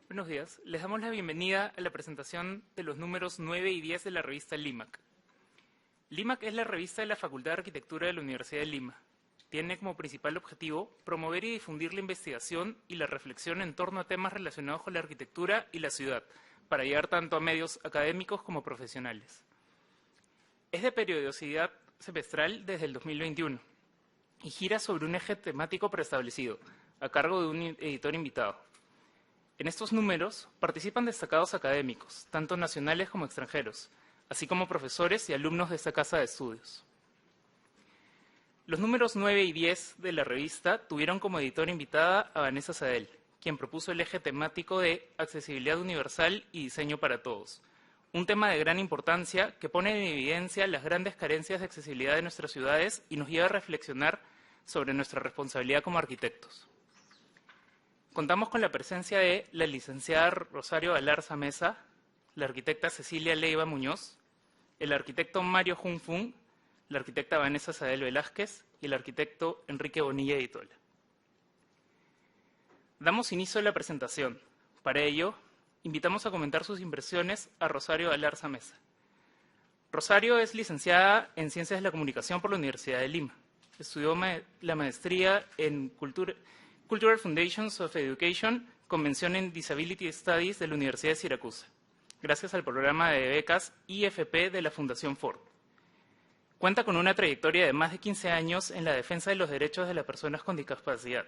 Buenos días. Les damos la bienvenida a la presentación de los números 9 y 10 de la revista LIMAC. LIMAC es la revista de la Facultad de Arquitectura de la Universidad de Lima. Tiene como principal objetivo promover y difundir la investigación y la reflexión en torno a temas relacionados con la arquitectura y la ciudad, para llegar tanto a medios académicos como profesionales. Es de periodicidad semestral desde el 2021 y gira sobre un eje temático preestablecido, a cargo de un editor invitado. En estos números participan destacados académicos, tanto nacionales como extranjeros, así como profesores y alumnos de esta casa de estudios. Los números 9 y 10 de la revista tuvieron como editora invitada a Vanessa Sadel, quien propuso el eje temático de accesibilidad universal y diseño para todos, un tema de gran importancia que pone en evidencia las grandes carencias de accesibilidad de nuestras ciudades y nos lleva a reflexionar sobre nuestra responsabilidad como arquitectos. Contamos con la presencia de la licenciada Rosario Alarza Mesa, la arquitecta Cecilia Leiva Muñoz, el arquitecto Mario Jun Fung, la arquitecta Vanessa Sadel Velázquez y el arquitecto Enrique Bonilla Editola. Damos inicio a la presentación. Para ello, invitamos a comentar sus impresiones a Rosario Alarza Mesa. Rosario es licenciada en Ciencias de la Comunicación por la Universidad de Lima. Estudió la maestría en Cultural Foundations of Education, Convención en Disability Studies de la Universidad de Siracusa, gracias al programa de becas IFP de la Fundación Ford. Cuenta con una trayectoria de más de 15 años en la defensa de los derechos de las personas con discapacidad.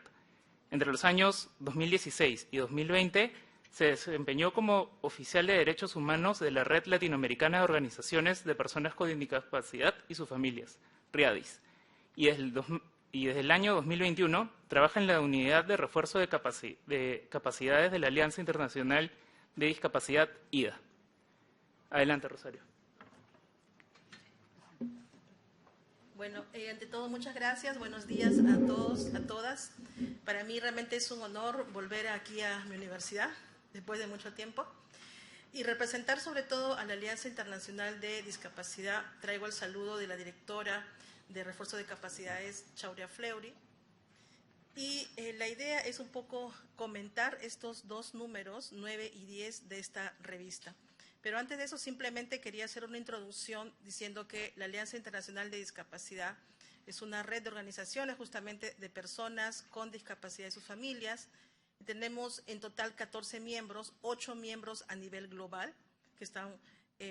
Entre los años 2016 y 2020 se desempeñó como oficial de Derechos Humanos de la Red Latinoamericana de Organizaciones de Personas con Discapacidad y sus familias, RIADIS, y desde el año 2021 trabaja en la Unidad de Refuerzo de Capacidades de la Alianza Internacional de Discapacidad, IDA. Adelante, Rosario. Bueno, ante todo, muchas gracias. Buenos días a todos, a todas. Para mí realmente es un honor volver aquí a mi universidad después de mucho tiempo y representar sobre todo a la Alianza Internacional de Discapacidad. Traigo el saludo de la directora de Refuerzo de Capacidades, Chauria Fleury. Y la idea es un poco comentar estos dos números, 9 y 10, de esta revista. Pero antes de eso, simplemente quería hacer una introducción diciendo que la Alianza Internacional de Discapacidad es una red de organizaciones justamente de personas con discapacidad y sus familias. Tenemos en total 14 miembros, 8 miembros a nivel global, que están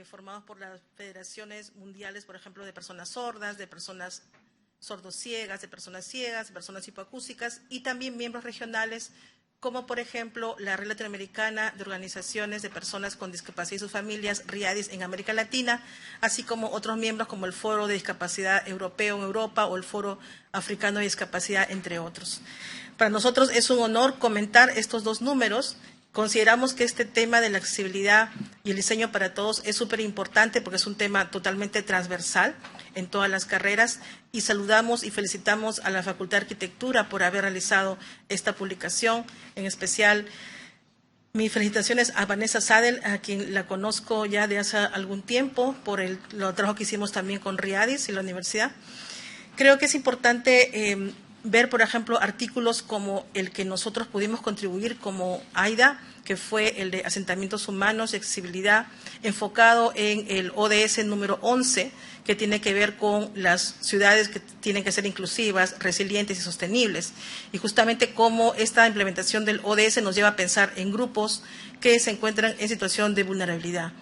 formados por las federaciones mundiales, por ejemplo, de personas sordas, de personas sordociegas, de personas hipoacúsicas, y también miembros regionales, como por ejemplo la Red Latinoamericana de Organizaciones de Personas con Discapacidad y sus familias, RIADIS, en América Latina, así como otros miembros como el Foro de Discapacidad Europeo en Europa o el Foro Africano de Discapacidad, entre otros. Para nosotros es un honor comentar estos dos números. Consideramos que este tema de la accesibilidad y el diseño para todos es súper importante porque es un tema totalmente transversal en todas las carreras, y saludamos y felicitamos a la Facultad de Arquitectura por haber realizado esta publicación. En especial, mis felicitaciones a Vanessa Sadel, a quien la conozco ya de hace algún tiempo por el trabajo que hicimos también con RIADIS y la universidad. Creo que es importante ver, por ejemplo, artículos como el que nosotros pudimos contribuir como AIDA, que fue el de asentamientos humanos y accesibilidad, enfocado en el ODS número 11, que tiene que ver con las ciudades que tienen que ser inclusivas, resilientes y sostenibles. Y justamente cómo esta implementación del ODS nos lleva a pensar en grupos que se encuentran en situación de vulnerabilidad,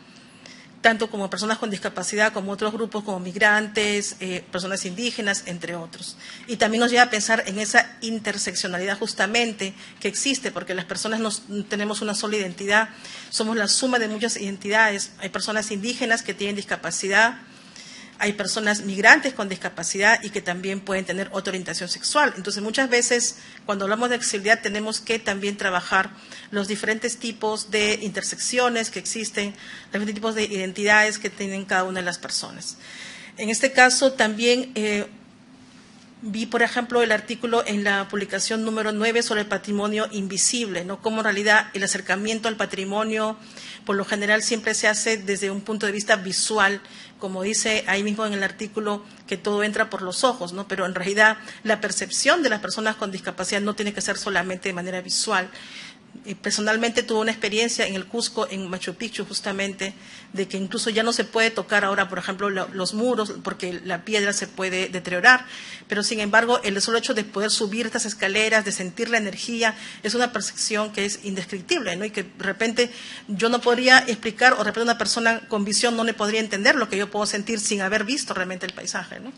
tanto como personas con discapacidad, como otros grupos como migrantes, personas indígenas, entre otros. Y también nos lleva a pensar en esa interseccionalidad justamente que existe, porque las personas no tenemos una sola identidad, somos la suma de muchas identidades. Hay personas indígenas que tienen discapacidad, hay personas migrantes con discapacidad y que también pueden tener otra orientación sexual. Entonces, muchas veces, cuando hablamos de accesibilidad, tenemos que también trabajar los diferentes tipos de intersecciones que existen, los diferentes tipos de identidades que tienen cada una de las personas. En este caso, también vi, por ejemplo, el artículo en la publicación número 9 sobre el patrimonio invisible, ¿no? Cómo en realidad el acercamiento al patrimonio, por lo general, siempre se hace desde un punto de vista visual, como dice ahí mismo en el artículo, que todo entra por los ojos, ¿no? Pero en realidad la percepción de las personas con discapacidad no tiene que ser solamente de manera visual. Personalmente tuve una experiencia en el Cusco, en Machu Picchu, justamente, de que incluso ya no se puede tocar ahora, por ejemplo, los muros, porque la piedra se puede deteriorar, pero sin embargo, el solo hecho de poder subir estas escaleras, de sentir la energía, es una percepción que es indescriptible, ¿no? Y que de repente yo no podría explicar, o de repente una persona con visión no le podría entender lo que yo puedo sentir sin haber visto realmente el paisaje, ¿no?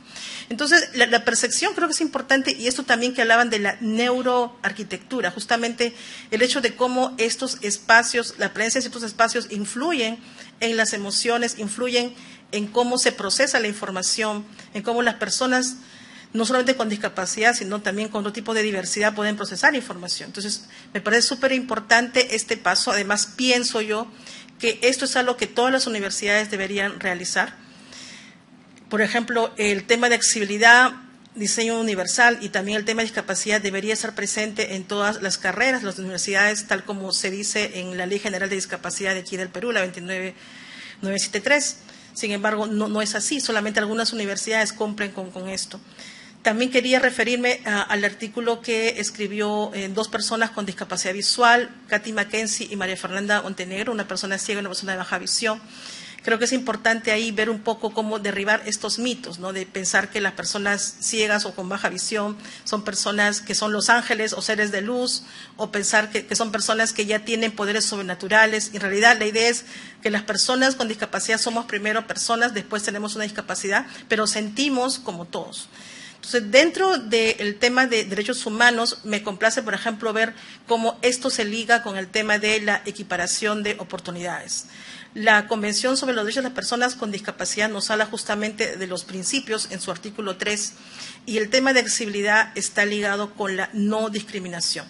Entonces, la percepción creo que es importante, y esto también que hablaban de la neuroarquitectura, justamente el hecho de cómo estos espacios, la presencia de ciertos espacios influyen en las emociones, influyen en cómo se procesa la información, en cómo las personas, no solamente con discapacidad, sino también con otro tipo de diversidad, pueden procesar información. Entonces, me parece súper importante este paso. Además, pienso yo que esto es algo que todas las universidades deberían realizar. Por ejemplo, el tema de accesibilidad, diseño universal y también el tema de discapacidad debería estar presente en todas las carreras, las universidades, tal como se dice en la Ley General de Discapacidad de aquí del Perú, la 29973. Sin embargo, no es así, solamente algunas universidades cumplen con esto. También quería referirme al artículo que escribió dos personas con discapacidad visual, Katy Mackenzie y María Fernanda Montenegro, una persona ciega y una persona de baja visión. Creo que es importante ahí ver un poco cómo derribar estos mitos, ¿no? De pensar que las personas ciegas o con baja visión son personas que son los ángeles o seres de luz, o pensar que son personas que ya tienen poderes sobrenaturales. En realidad, la idea es que las personas con discapacidad somos primero personas, después tenemos una discapacidad, pero sentimos como todos. Entonces, dentro del tema de derechos humanos, me complace, por ejemplo, ver cómo esto se liga con el tema de la equiparación de oportunidades. La Convención sobre los Derechos de las Personas con Discapacidad nos habla justamente de los principios en su artículo 3, y el tema de accesibilidad está ligado con la no discriminación.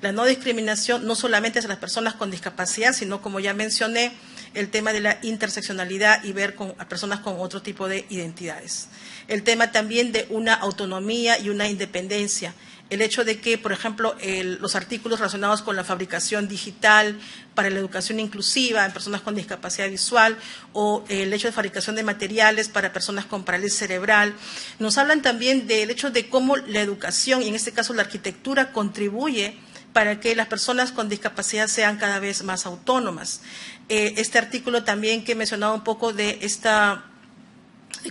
La no discriminación no solamente es a las personas con discapacidad, sino, como ya mencioné, el tema de la interseccionalidad y ver a personas con otro tipo de identidades. El tema también de una autonomía y una independencia. El hecho de que, por ejemplo, los artículos relacionados con la fabricación digital para la educación inclusiva en personas con discapacidad visual, o el hecho de fabricación de materiales para personas con parálisis cerebral, nos hablan también del hecho de cómo la educación, y en este caso la arquitectura, contribuye para que las personas con discapacidad sean cada vez más autónomas. Este artículo también que he mencionado un poco de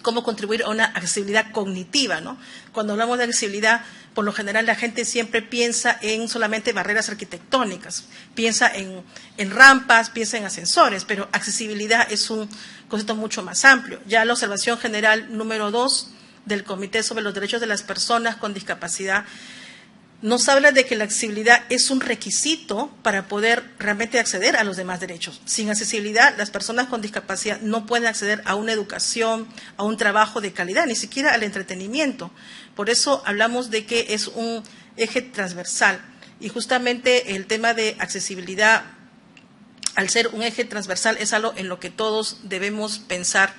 cómo contribuir a una accesibilidad cognitiva, ¿no? Cuando hablamos de accesibilidad, por lo general la gente siempre piensa en solamente barreras arquitectónicas, piensa en rampas, piensa en ascensores, pero accesibilidad es un concepto mucho más amplio. Ya la observación general número 2 del Comité sobre los Derechos de las Personas con Discapacidad nos habla de que la accesibilidad es un requisito para poder realmente acceder a los demás derechos. Sin accesibilidad, las personas con discapacidad no pueden acceder a una educación, a un trabajo de calidad, ni siquiera al entretenimiento. Por eso hablamos de que es un eje transversal. Y justamente el tema de accesibilidad, al ser un eje transversal, es algo en lo que todos debemos pensar,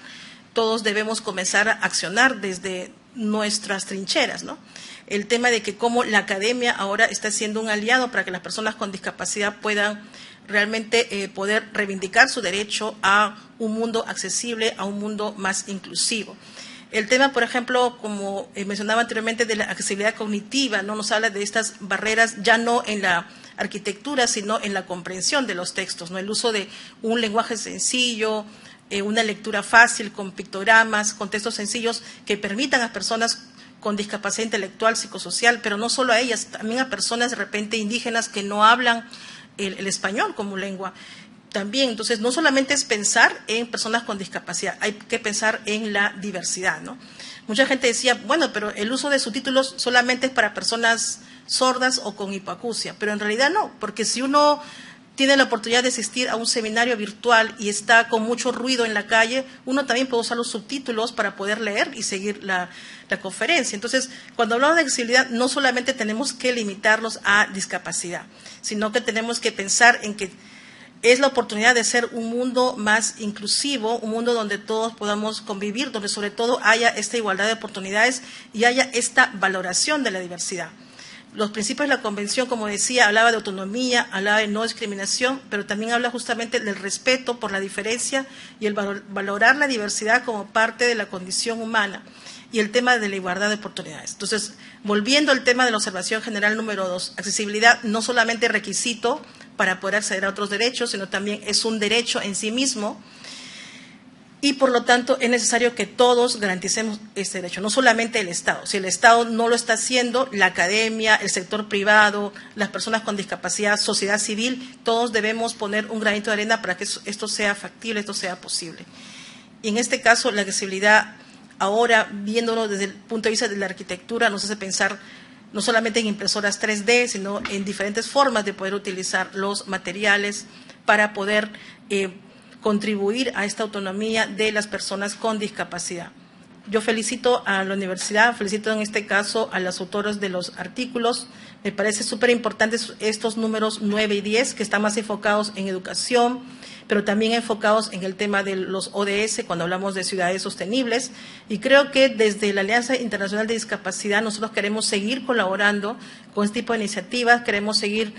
todos debemos comenzar a accionar desde nuestras trincheras, ¿no? El tema de que cómo la academia ahora está siendo un aliado para que las personas con discapacidad puedan realmente poder reivindicar su derecho a un mundo accesible, a un mundo más inclusivo. El tema, por ejemplo, como mencionaba anteriormente, de la accesibilidad cognitiva, ¿no? Nos habla de estas barreras ya no en la arquitectura, sino en la comprensión de los textos, ¿no? El uso de un lenguaje sencillo, una lectura fácil, con pictogramas, con textos sencillos que permitan a personas con discapacidad intelectual, psicosocial, pero no solo a ellas, también a personas de repente indígenas que no hablan el español como lengua. También, entonces, no solamente es pensar en personas con discapacidad, hay que pensar en la diversidad, ¿no? Mucha gente decía, bueno, pero el uso de subtítulos solamente es para personas sordas o con hipoacusia, pero en realidad no, porque si uno tiene la oportunidad de asistir a un seminario virtual y está con mucho ruido en la calle, uno también puede usar los subtítulos para poder leer y seguir la conferencia. Entonces, cuando hablamos de accesibilidad, no solamente tenemos que limitarlos a discapacidad, sino que tenemos que pensar en que es la oportunidad de ser un mundo más inclusivo, un mundo donde todos podamos convivir, donde sobre todo haya esta igualdad de oportunidades y haya esta valoración de la diversidad. Los principios de la Convención, como decía, hablaba de autonomía, hablaba de no discriminación, pero también habla justamente del respeto por la diferencia y el valorar la diversidad como parte de la condición humana, y el tema de la igualdad de oportunidades. Entonces, volviendo al tema de la observación general número 2, accesibilidad no solamente requisito para poder acceder a otros derechos, sino también es un derecho en sí mismo. Y por lo tanto es necesario que todos garanticemos este derecho, no solamente el Estado. Si el Estado no lo está haciendo, la academia, el sector privado, las personas con discapacidad, sociedad civil, todos debemos poner un granito de arena para que esto sea factible, esto sea posible. Y en este caso, la accesibilidad, ahora viéndolo desde el punto de vista de la arquitectura, nos hace pensar no solamente en impresoras 3D, sino en diferentes formas de poder utilizar los materiales para poder contribuir a esta autonomía de las personas con discapacidad. Yo felicito a la universidad, felicito en este caso a los autores de los artículos. Me parece súper importantes estos números 9 y 10, que están más enfocados en educación, pero también enfocados en el tema de los ODS, cuando hablamos de ciudades sostenibles. Y creo que desde la Alianza Internacional de Discapacidad nosotros queremos seguir colaborando con este tipo de iniciativas, queremos seguir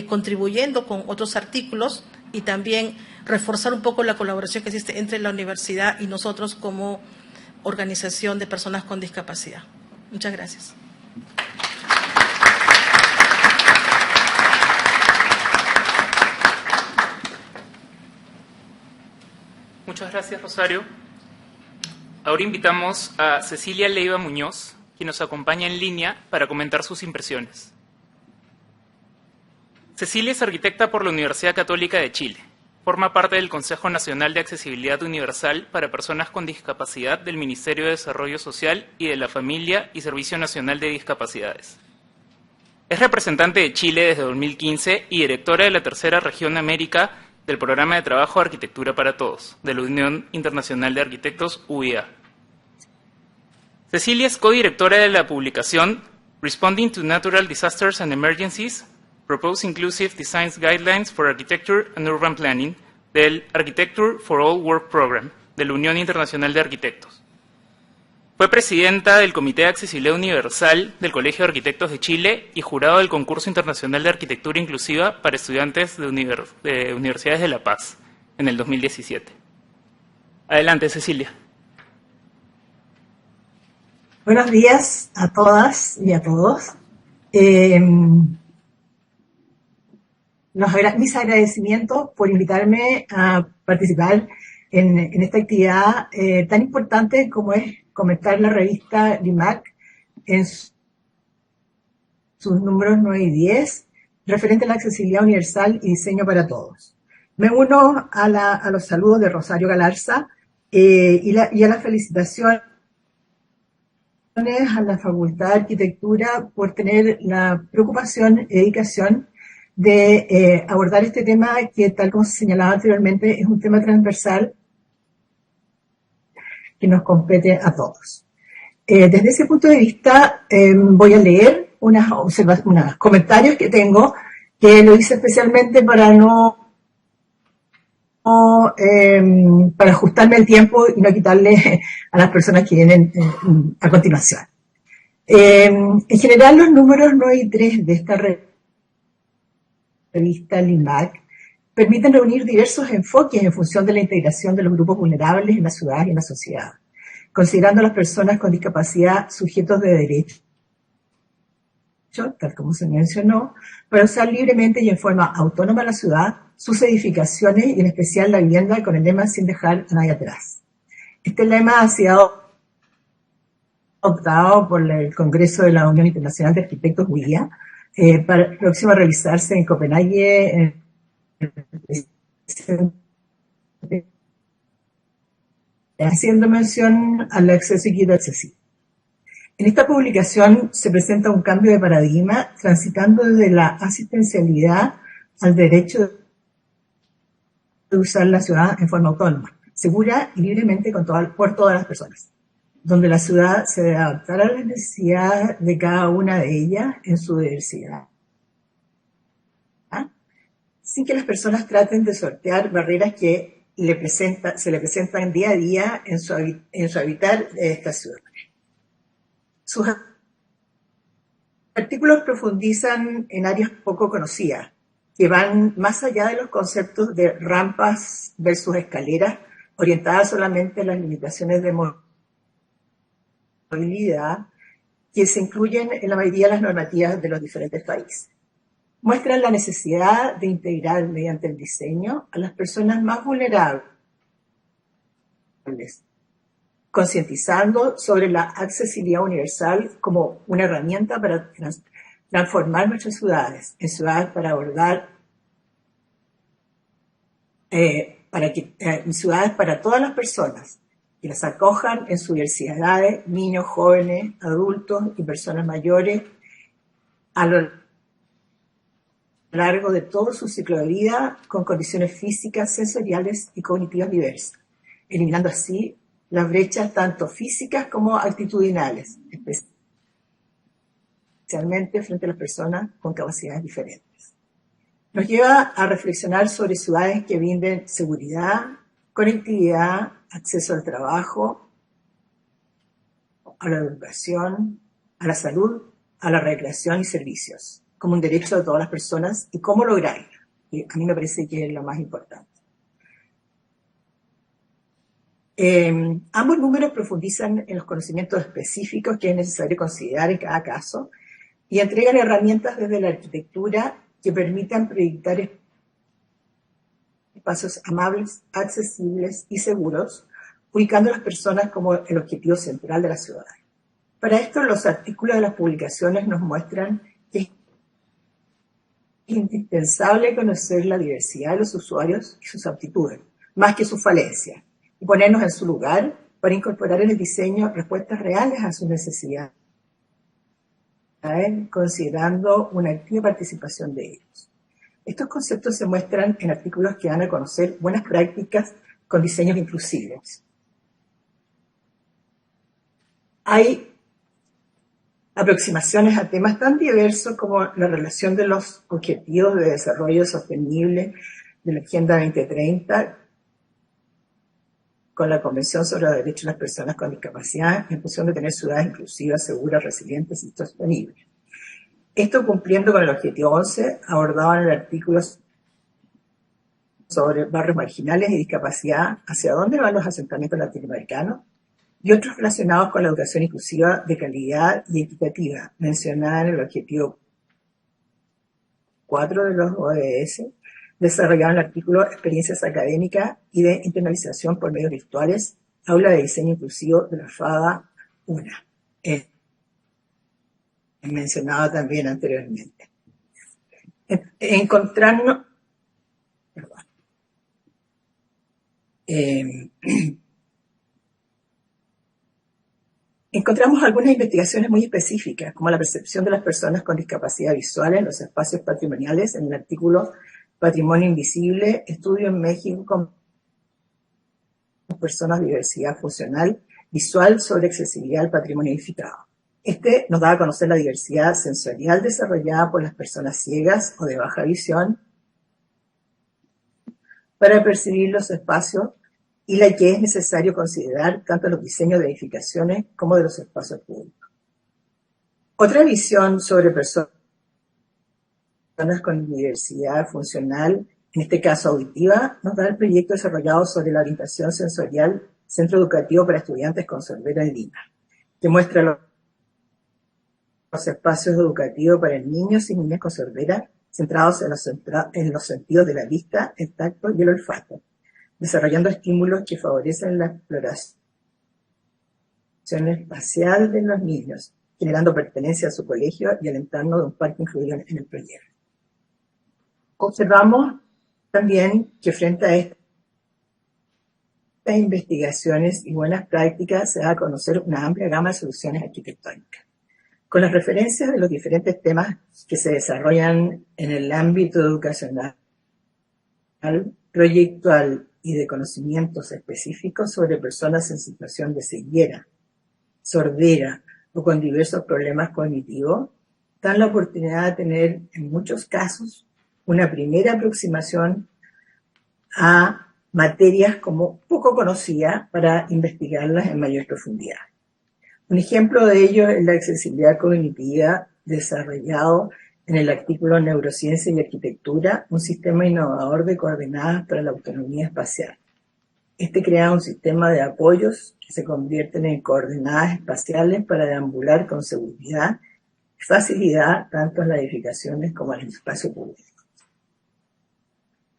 contribuyendo con otros artículos y también reforzar un poco la colaboración que existe entre la universidad y nosotros como organización de personas con discapacidad. Muchas gracias. Muchas gracias, Rosario. Ahora invitamos a Cecilia Leiva Muñoz, quien nos acompaña en línea para comentar sus impresiones. Cecilia es arquitecta por la Universidad Católica de Chile. Forma parte del Consejo Nacional de Accesibilidad Universal para Personas con Discapacidad del Ministerio de Desarrollo Social y de la Familia y Servicio Nacional de Discapacidades. Es representante de Chile desde 2015 y directora de la Tercera Región América del Programa de Trabajo Arquitectura para Todos, de la Unión Internacional de Arquitectos, UIA. Cecilia es codirectora de la publicación Responding to Natural Disasters and Emergencies, Propose Inclusive Design Guidelines for Architecture and Urban Planning, del Architecture for All Work Program, de la Unión Internacional de Arquitectos. Fue presidenta del Comité de Accesibilidad Universal del Colegio de Arquitectos de Chile y jurado del Concurso Internacional de Arquitectura Inclusiva para estudiantes de Universidades de La Paz en el 2017. Adelante, Cecilia. Buenos días a todas y a todos. Mis agradecimientos por invitarme a participar en esta actividad tan importante como es comentar la revista LIMAC en sus números 9 y 10, referente a la accesibilidad universal y diseño para todos. Me uno a los saludos de Rosario Galarza y a las felicitaciones a la Facultad de Arquitectura por tener la preocupación y dedicación de abordar este tema que, tal como se señalaba anteriormente, es un tema transversal que nos compete a todos. Desde ese punto de vista, voy a leer unos comentarios que tengo, que lo hice especialmente para para ajustarme el tiempo y no quitarle a las personas que vienen a continuación. En general, los números 9 y 3 de esta revista LIMAC permiten reunir diversos enfoques en función de la integración de los grupos vulnerables en la ciudad y en la sociedad, considerando a las personas con discapacidad sujetos de derecho, tal como se mencionó, para usar libremente y en forma autónoma la ciudad, sus edificaciones y en especial la vivienda, con el lema sin dejar a nadie atrás. Este lema ha sido adoptado por el Congreso de la Unión Internacional de Arquitectos, UIA, próximo a realizarse en Copenhague haciendo mención al acceso y equidad accesible. En esta publicación se presenta un cambio de paradigma, transitando desde la asistencialidad al derecho de usar la ciudad en forma autónoma, segura y libremente por todas las personas, donde la ciudad se debe adaptar a las necesidades de cada una de ellas en su diversidad, sin que las personas traten de sortear barreras que se le presentan día a día en su habitar de esta ciudad. Sus artículos profundizan en áreas poco conocidas, que van más allá de los conceptos de rampas versus escaleras, orientadas solamente a las limitaciones de movilidad que se incluyen en la mayoría de las normativas de los diferentes países. muestran la necesidad de integrar mediante el diseño a las personas más vulnerables, concientizando sobre la accesibilidad universal como una herramienta para transformar nuestras ciudades en ciudades para abordar, ciudades para todas las personas, que las acojan en sus diversidades, niños, jóvenes, adultos y personas mayores, a lo largo de todo su ciclo de vida, con condiciones físicas, sensoriales y cognitivas diversas, eliminando así las brechas tanto físicas como actitudinales, especialmente frente a las personas con capacidades diferentes. Nos lleva a reflexionar sobre ciudades que brinden seguridad, conectividad, acceso al trabajo, a la educación, a la salud, a la recreación y servicios, como un derecho de todas las personas y cómo lograrlo. Y a mí me parece que es lo más importante. Ambos números profundizan en los conocimientos específicos que es necesario considerar en cada caso y entregan herramientas desde la arquitectura que permitan proyectar espacios amables, accesibles y seguros, ubicando a las personas como el objetivo central de la ciudad. Para esto, los artículos de las publicaciones nos muestran que es indispensable conocer la diversidad de los usuarios y sus aptitudes, más que sus falencias, y ponernos en su lugar para incorporar en el diseño respuestas reales a sus necesidades, considerando una activa participación de ellos. Estos conceptos se muestran en artículos que dan a conocer buenas prácticas con diseños inclusivos. Hay aproximaciones a temas tan diversos como la relación de los objetivos de desarrollo sostenible de la Agenda 2030 con la Convención sobre los Derechos de las Personas con Discapacidad en función de tener ciudades inclusivas, seguras, resilientes y sostenibles. Esto cumpliendo con el objetivo 11 abordado en el artículo sobre barrios marginales y discapacidad, hacia dónde van los asentamientos latinoamericanos, y otros relacionados con la educación inclusiva de calidad y equitativa, mencionada en el objetivo 4 de los ODS, desarrollado en el artículo Experiencias académicas y de internalización por medios virtuales, Aula de Diseño Inclusivo de la FADA 1, mencionado también anteriormente. Encontramos algunas investigaciones muy específicas, como la percepción de las personas con discapacidad visual en los espacios patrimoniales, en el artículo Patrimonio Invisible, estudio en México con personas de diversidad funcional visual sobre accesibilidad al patrimonio edificado. Este nos da a conocer la diversidad sensorial desarrollada por las personas ciegas o de baja visión para percibir los espacios y la que es necesario considerar tanto los diseños de edificaciones como de los espacios públicos. Otra visión sobre personas con diversidad funcional, en este caso auditiva, nos da el proyecto desarrollado sobre la orientación sensorial Centro Educativo para Estudiantes con Sordera en Lima, que muestra los espacios educativos para niños y niñas con sordera centrados en los sentidos de la vista, el tacto y el olfato, desarrollando estímulos que favorecen la exploración espacial de los niños, generando pertenencia a su colegio y alentando de un parque incluido en el proyecto. Observamos también que frente a estas investigaciones y buenas prácticas se da a conocer una amplia gama de soluciones arquitectónicas. Con las referencias de los diferentes temas que se desarrollan en el ámbito educacional, proyectual y de conocimientos específicos sobre personas en situación de ceguera, sordera o con diversos problemas cognitivos, dan la oportunidad de tener en muchos casos una primera aproximación a materias como poco conocidas para investigarlas en mayor profundidad. Un ejemplo de ello es la accesibilidad cognitiva desarrollado en el artículo Neurociencia y Arquitectura, un sistema innovador de coordenadas para la autonomía espacial. Este crea un sistema de apoyos que se convierten en coordenadas espaciales para deambular con seguridad facilidad tanto en las edificaciones como en el espacio público.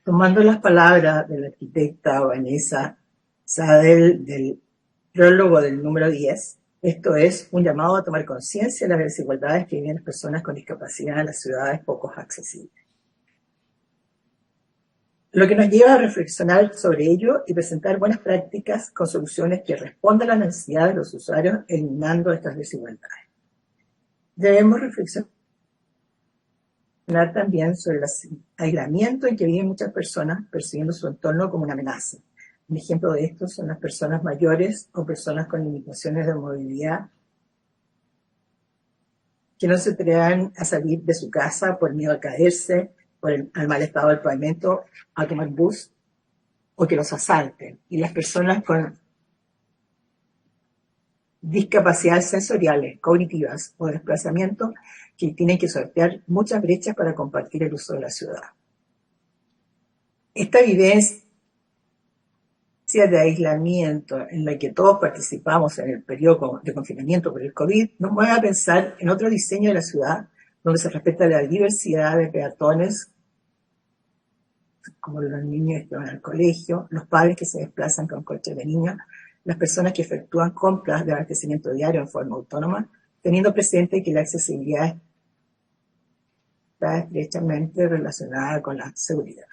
Tomando las palabras de la arquitecta Vanessa Sadel del prólogo del número 10, esto es un llamado a tomar conciencia de las desigualdades que viven las personas con discapacidad en las ciudades poco accesibles. Lo que nos lleva a reflexionar sobre ello y presentar buenas prácticas con soluciones que respondan a las necesidades de los usuarios, eliminando estas desigualdades. Debemos reflexionar también sobre el aislamiento en que viven muchas personas percibiendo su entorno como una amenaza. Un ejemplo de esto son las personas mayores o personas con limitaciones de movilidad que no se atrevan a salir de su casa por miedo a caerse, al mal estado del pavimento, a tomar bus o que los asalten. Y las personas con discapacidades sensoriales, cognitivas o de desplazamiento que tienen que sortear muchas brechas para compartir el uso de la ciudad. Esta vivencia de aislamiento en la que todos participamos en el periodo de confinamiento por el COVID nos mueve a pensar en otro diseño de la ciudad donde se respeta la diversidad de peatones, como los niños que van al colegio, los padres que se desplazan con coches de niños, las personas que efectúan compras de abastecimiento diario en forma autónoma, teniendo presente que la accesibilidad está estrechamente relacionada con la seguridad.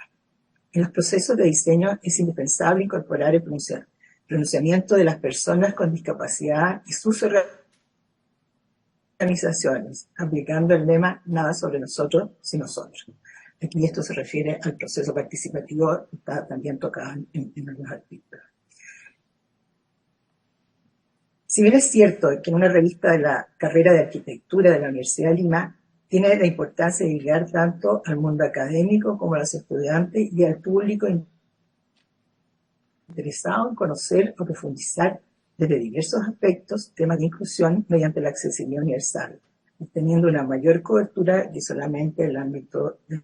En los procesos de diseño es indispensable incorporar el pronunciamiento de las personas con discapacidad y sus organizaciones, aplicando el lema "nada sobre nosotros, sin nosotros". Aquí esto se refiere al proceso participativo, está también tocado en algunos artículos. Si bien es cierto que en una revista de la carrera de arquitectura de la Universidad de Lima tiene la importancia de llegar tanto al mundo académico como a los estudiantes y al público interesado en conocer o profundizar desde diversos aspectos temas de inclusión mediante la accesibilidad universal, obteniendo una mayor cobertura que solamente el ámbito de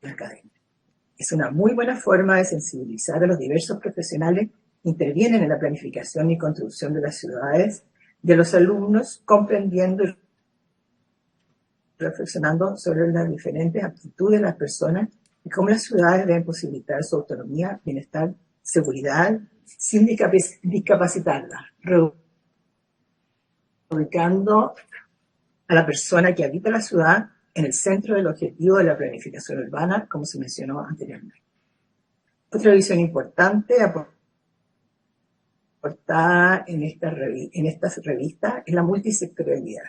la academia. Es una muy buena forma de sensibilizar a los diversos profesionales que intervienen en la planificación y construcción de las ciudades, de los alumnos, comprendiendo y reflexionando sobre las diferentes aptitudes de las personas y cómo las ciudades deben posibilitar su autonomía, bienestar, seguridad, sin discapacitarlas, ubicando a la persona que habita la ciudad en el centro del objetivo de la planificación urbana, como se mencionó anteriormente. Otra visión importante aportada en esta revista es la multisectorialidad,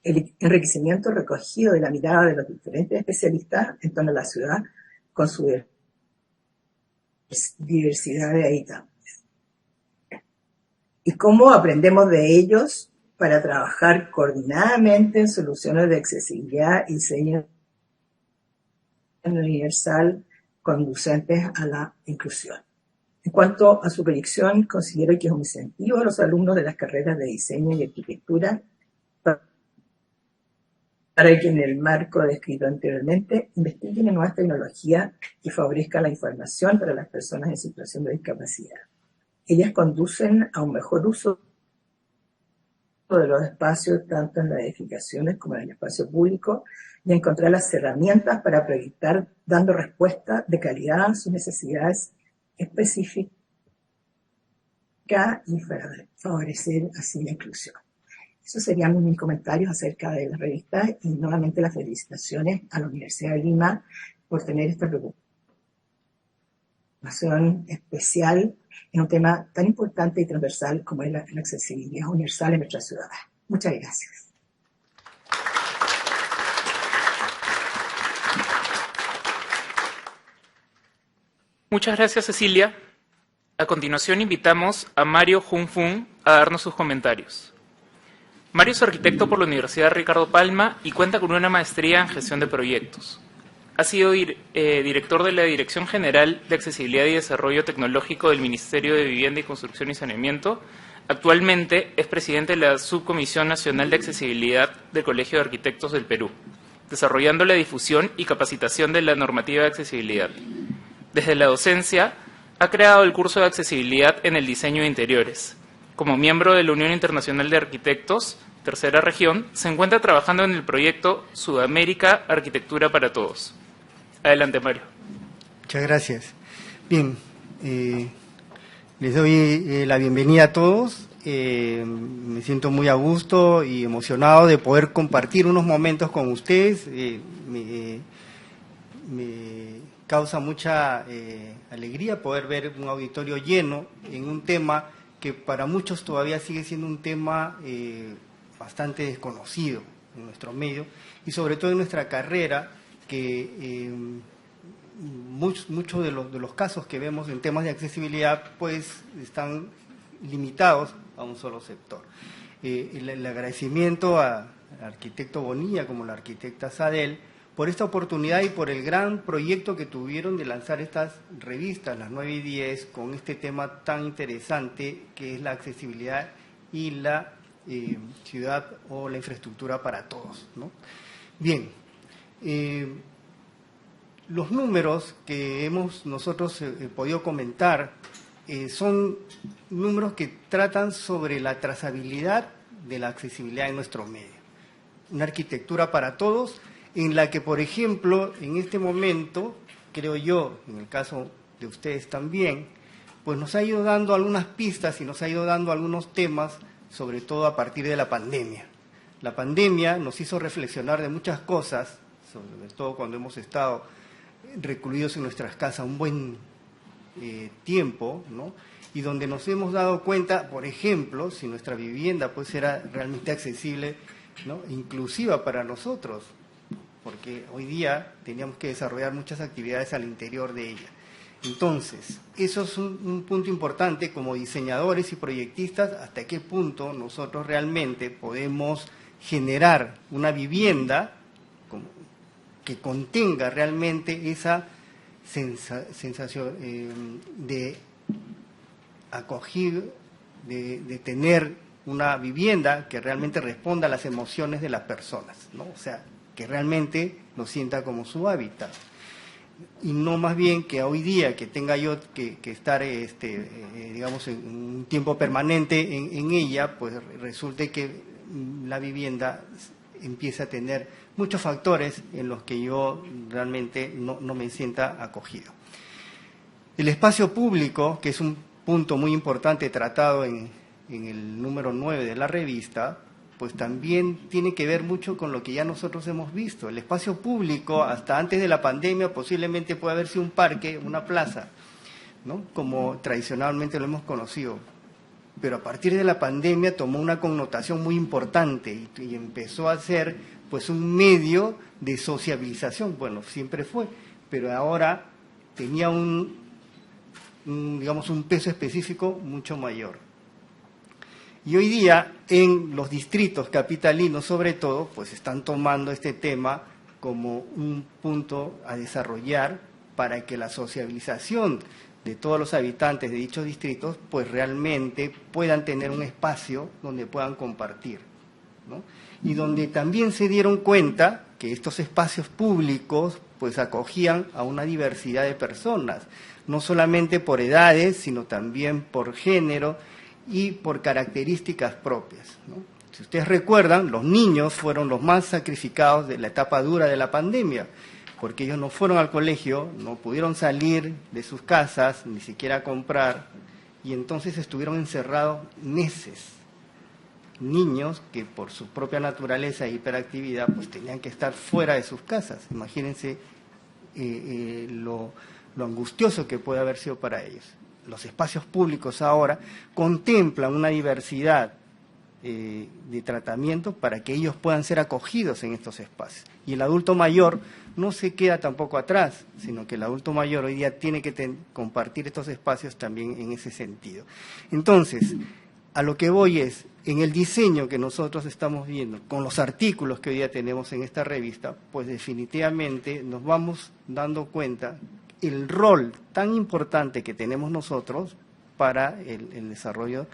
el enriquecimiento recogido de la mirada de los diferentes especialistas en torno a la ciudad con su diversidad de habitantes. Y cómo aprendemos de ellos para trabajar coordinadamente en soluciones de accesibilidad y diseño universal conducentes a la inclusión. En cuanto a su proyección, considero que es un incentivo a los alumnos de las carreras de diseño y arquitectura para que en el marco descrito anteriormente investiguen en nuevas tecnologías que favorezcan la información para las personas en situación de discapacidad. Ellas conducen a un mejor uso de los espacios, tanto en las edificaciones como en el espacio público, y encontrar las herramientas para proyectar, dando respuesta de calidad a sus necesidades específicas y para favorecer así la inclusión. Esos serían mis comentarios acerca de la revista y nuevamente las felicitaciones a la Universidad de Lima por tener esta preocupación especial en un tema tan importante y transversal como es la accesibilidad universal en nuestra ciudad. Muchas gracias. Muchas gracias, Cecilia. A continuación invitamos a Mario Junfun a darnos sus comentarios. Mario es arquitecto por la Universidad Ricardo Palma y cuenta con una maestría en gestión de proyectos. Ha sido director de la Dirección General de Accesibilidad y Desarrollo Tecnológico del Ministerio de Vivienda y Construcción y Saneamiento. Actualmente es presidente de la Subcomisión Nacional de Accesibilidad del Colegio de Arquitectos del Perú, desarrollando la difusión y capacitación de la normativa de accesibilidad. Desde la docencia, ha creado el curso de accesibilidad en el diseño de interiores, como miembro de la Unión Internacional de Arquitectos, tercera región, se encuentra trabajando en el proyecto Sudamérica Arquitectura para Todos. Adelante, Mario. Muchas gracias. Bien, les doy la bienvenida a todos. Me siento muy a gusto y emocionado de poder compartir unos momentos con ustedes. Me causa mucha alegría poder ver un auditorio lleno en un tema que para muchos todavía sigue siendo un tema bastante desconocido en nuestro medio y sobre todo en nuestra carrera, que muchos de los casos que vemos en temas de accesibilidad pues están limitados a un solo sector. El agradecimiento al arquitecto Bonilla como la arquitecta Sadel por esta oportunidad y por el gran proyecto que tuvieron de lanzar estas revistas, las 9 y 10, con este tema tan interesante que es la accesibilidad y la ciudad o la infraestructura para todos, ¿no? Bien, los números que hemos nosotros podido comentar son números que tratan sobre la trazabilidad de la accesibilidad en nuestro medio. Una arquitectura para todos, en la que, por ejemplo, en este momento, creo yo, en el caso de ustedes también, pues nos ha ido dando algunas pistas y nos ha ido dando algunos temas, sobre todo a partir de la pandemia. La pandemia nos hizo reflexionar de muchas cosas, sobre todo cuando hemos estado recluidos en nuestras casas un buen tiempo, ¿no? Y donde nos hemos dado cuenta, por ejemplo, si nuestra vivienda pues era realmente accesible, ¿no?, inclusiva para nosotros, porque hoy día teníamos que desarrollar muchas actividades al interior de ella. Entonces, eso es un punto importante como diseñadores y proyectistas, hasta qué punto nosotros realmente podemos generar una vivienda que contenga realmente esa sensación de acoger, de tener una vivienda que realmente responda a las emociones de las personas, ¿no? O sea, que realmente lo sienta como su hábitat. Y no más bien que hoy día que tenga yo que estar, digamos, en un tiempo permanente en ella, pues resulte que la vivienda empieza a tener muchos factores en los que yo realmente no me sienta acogido. El espacio público, que es un punto muy importante tratado en el número 9 de la revista, pues también tiene que ver mucho con lo que ya nosotros hemos visto. El espacio público, hasta antes de la pandemia, posiblemente puede haber sido un parque, una plaza, ¿no?, como tradicionalmente lo hemos conocido. Pero a partir de la pandemia tomó una connotación muy importante y empezó a ser pues un medio de sociabilización. Bueno, siempre fue, pero ahora tenía digamos, un peso específico mucho mayor. Y hoy día en los distritos capitalinos, sobre todo, pues están tomando este tema como un punto a desarrollar para que la sociabilización de todos los habitantes de dichos distritos pues realmente puedan tener un espacio donde puedan compartir, ¿no? Y donde también se dieron cuenta que estos espacios públicos pues acogían a una diversidad de personas, no solamente por edades, sino también por género y por características propias, ¿no? Si ustedes recuerdan, los niños fueron los más sacrificados de la etapa dura de la pandemia, porque ellos no fueron al colegio, no pudieron salir de sus casas, ni siquiera a comprar, y entonces estuvieron encerrados meses. Niños que por su propia naturaleza e hiperactividad pues tenían que estar fuera de sus casas. Imagínense lo angustioso que puede haber sido para ellos. Los espacios públicos ahora contemplan una diversidad de tratamiento para que ellos puedan ser acogidos en estos espacios. Y el adulto mayor no se queda tampoco atrás, sino que el adulto mayor hoy día tiene que compartir estos espacios también en ese sentido. Entonces, a lo que voy es, en el diseño que nosotros estamos viendo, con los artículos que hoy día tenemos en esta revista, pues definitivamente nos vamos dando cuenta el rol tan importante que tenemos nosotros para el desarrollo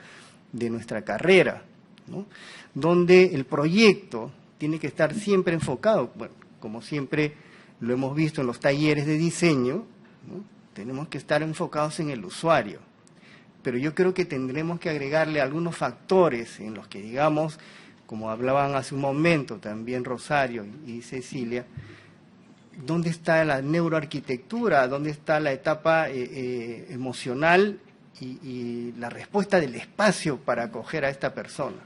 de nuestra carrera, ¿no? Donde el proyecto tiene que estar siempre enfocado, bueno, como siempre lo hemos visto en los talleres de diseño, ¿no?, tenemos que estar enfocados en el usuario, pero yo creo que tendremos que agregarle algunos factores en los que, digamos, como hablaban hace un momento también Rosario y Cecilia, ¿dónde está la neuroarquitectura? ¿Dónde está la etapa emocional y la respuesta del espacio para acoger a esta persona?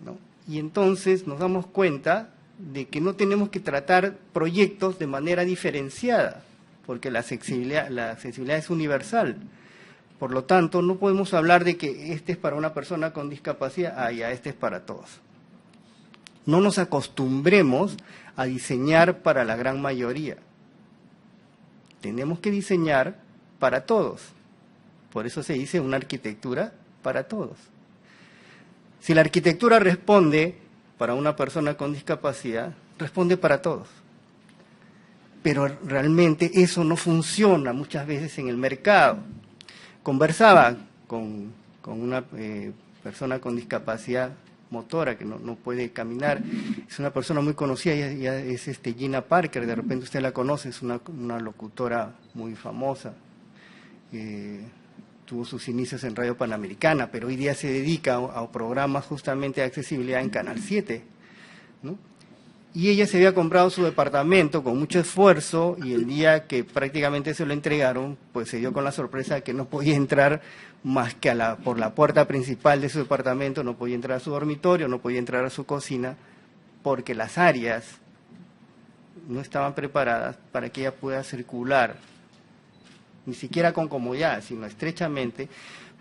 ¿No? Y entonces nos damos cuenta de que no tenemos que tratar proyectos de manera diferenciada, porque la accesibilidad es universal. Por lo tanto, no podemos hablar de que este es para una persona con discapacidad, ya este es para todos. No nos acostumbremos a diseñar para la gran mayoría. Tenemos que diseñar para todos. Por eso se dice una arquitectura para todos. Si la arquitectura responde para una persona con discapacidad, responde para todos. Pero realmente eso no funciona muchas veces en el mercado. Conversaba con una persona con discapacidad motora que no puede caminar. Es una persona muy conocida, ella es Gina Parker, de repente usted la conoce, es una locutora muy famosa. Tuvo sus inicios en Radio Panamericana, pero hoy día se dedica a programas justamente de accesibilidad en Canal 7, ¿no? Y ella se había comprado su departamento con mucho esfuerzo y el día que prácticamente se lo entregaron, pues se dio con la sorpresa de que no podía entrar más que por la puerta principal de su departamento, no podía entrar a su dormitorio, no podía entrar a su cocina, porque las áreas no estaban preparadas para que ella pueda circular, ni siquiera con comodidad, sino estrechamente,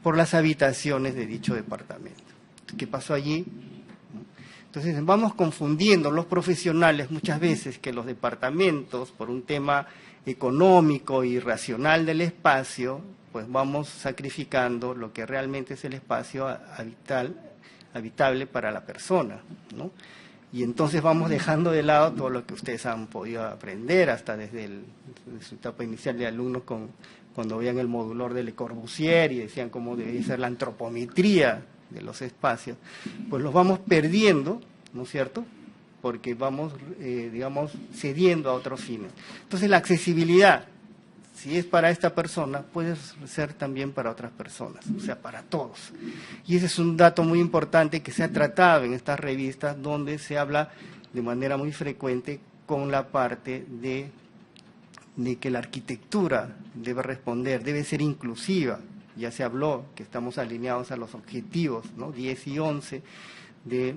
por las habitaciones de dicho departamento. ¿Qué pasó allí? Entonces vamos confundiendo los profesionales muchas veces que los departamentos, por un tema económico y racional del espacio, pues vamos sacrificando lo que realmente es el espacio habitable para la persona, ¿no? Y entonces vamos dejando de lado todo lo que ustedes han podido aprender, hasta desde su etapa inicial de alumnos cuando veían el modulor de Le Corbusier y decían cómo debía ser la antropometría de los espacios, pues los vamos perdiendo, ¿no es cierto?, porque vamos, digamos, cediendo a otros fines. Entonces la accesibilidad, si es para esta persona, puede ser también para otras personas, o sea, para todos. Y ese es un dato muy importante que se ha tratado en estas revistas, donde se habla de manera muy frecuente con la parte de que la arquitectura debe responder, debe ser inclusiva. Ya se habló que estamos alineados a los objetivos, ¿no?, 10 y 11 de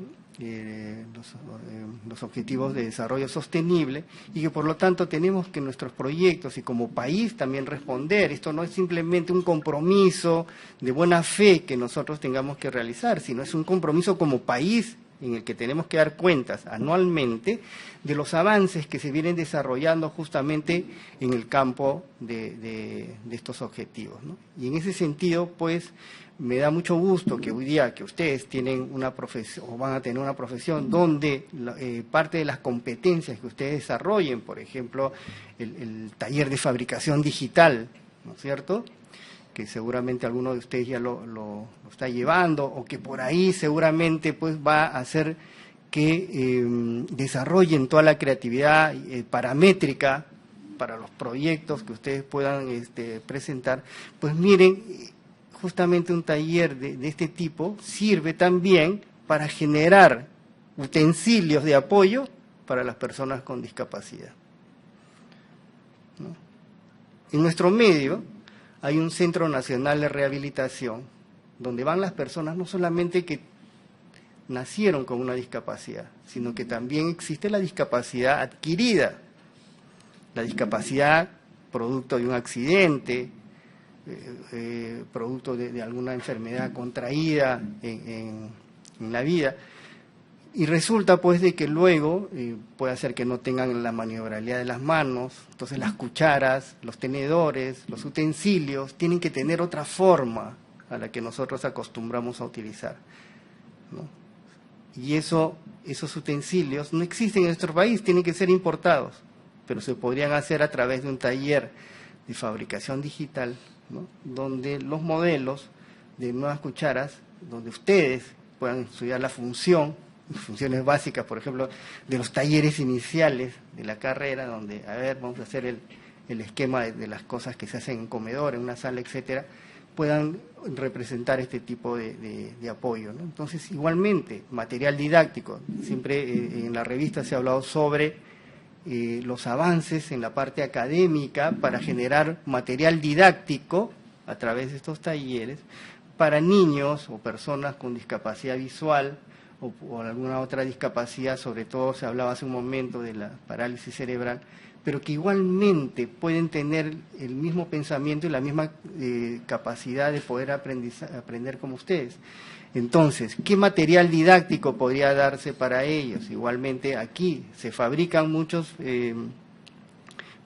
los objetivos de desarrollo sostenible, y que por lo tanto tenemos que nuestros proyectos y como país también responder. Esto no es simplemente un compromiso de buena fe que nosotros tengamos que realizar, sino es un compromiso como país en el que tenemos que dar cuentas anualmente de los avances que se vienen desarrollando justamente en el campo de estos objetivos, ¿no? Y en ese sentido, pues, me da mucho gusto que hoy día que ustedes tienen una profesión o van a tener una profesión donde parte de las competencias que ustedes desarrollen, por ejemplo, el taller de fabricación digital, ¿no es cierto?, que seguramente alguno de ustedes ya lo está llevando, o que por ahí seguramente pues va a hacer que desarrollen toda la creatividad paramétrica para los proyectos que ustedes puedan presentar. Pues miren, justamente un taller de este tipo sirve también para generar utensilios de apoyo para las personas con discapacidad, ¿no? En nuestro medio hay un Centro Nacional de Rehabilitación donde van las personas no solamente que nacieron con una discapacidad, sino que también existe la discapacidad adquirida, la discapacidad producto de un accidente, producto de alguna enfermedad contraída en la vida. Y resulta pues de que luego puede hacer que no tengan la maniobrabilidad de las manos, entonces las cucharas, los tenedores, los utensilios tienen que tener otra forma a la que nosotros acostumbramos a utilizar, ¿no? Y esos utensilios no existen en nuestro país, tienen que ser importados, pero se podrían hacer a través de un taller de fabricación digital, ¿no?, donde los modelos de nuevas cucharas, donde ustedes puedan estudiar las funciones básicas, por ejemplo, de los talleres iniciales de la carrera, donde, a ver, vamos a hacer el esquema de las cosas que se hacen en comedor, en una sala, etcétera, puedan representar este tipo de apoyo, ¿no? Entonces, igualmente, material didáctico. Siempre en la revista se ha hablado sobre los avances en la parte académica para generar material didáctico a través de estos talleres para niños o personas con discapacidad visual o alguna otra discapacidad, sobre todo se hablaba hace un momento de la parálisis cerebral, pero que igualmente pueden tener el mismo pensamiento y la misma capacidad de poder aprender como ustedes. Entonces, ¿qué material didáctico podría darse para ellos? Igualmente aquí se fabrican muchos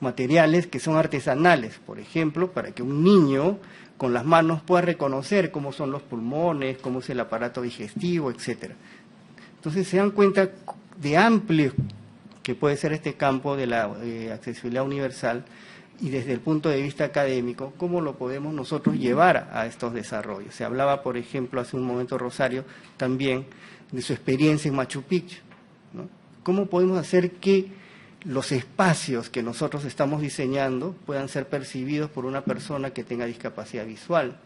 materiales que son artesanales, por ejemplo, para que un niño con las manos pueda reconocer cómo son los pulmones, cómo es el aparato digestivo, etcétera. Entonces se dan cuenta de amplio que puede ser este campo de la accesibilidad universal y desde el punto de vista académico, cómo lo podemos nosotros llevar a estos desarrollos. Se hablaba, por ejemplo, hace un momento Rosario, también de su experiencia en Machu Picchu, ¿no? ¿Cómo podemos hacer que los espacios que nosotros estamos diseñando puedan ser percibidos por una persona que tenga discapacidad visual?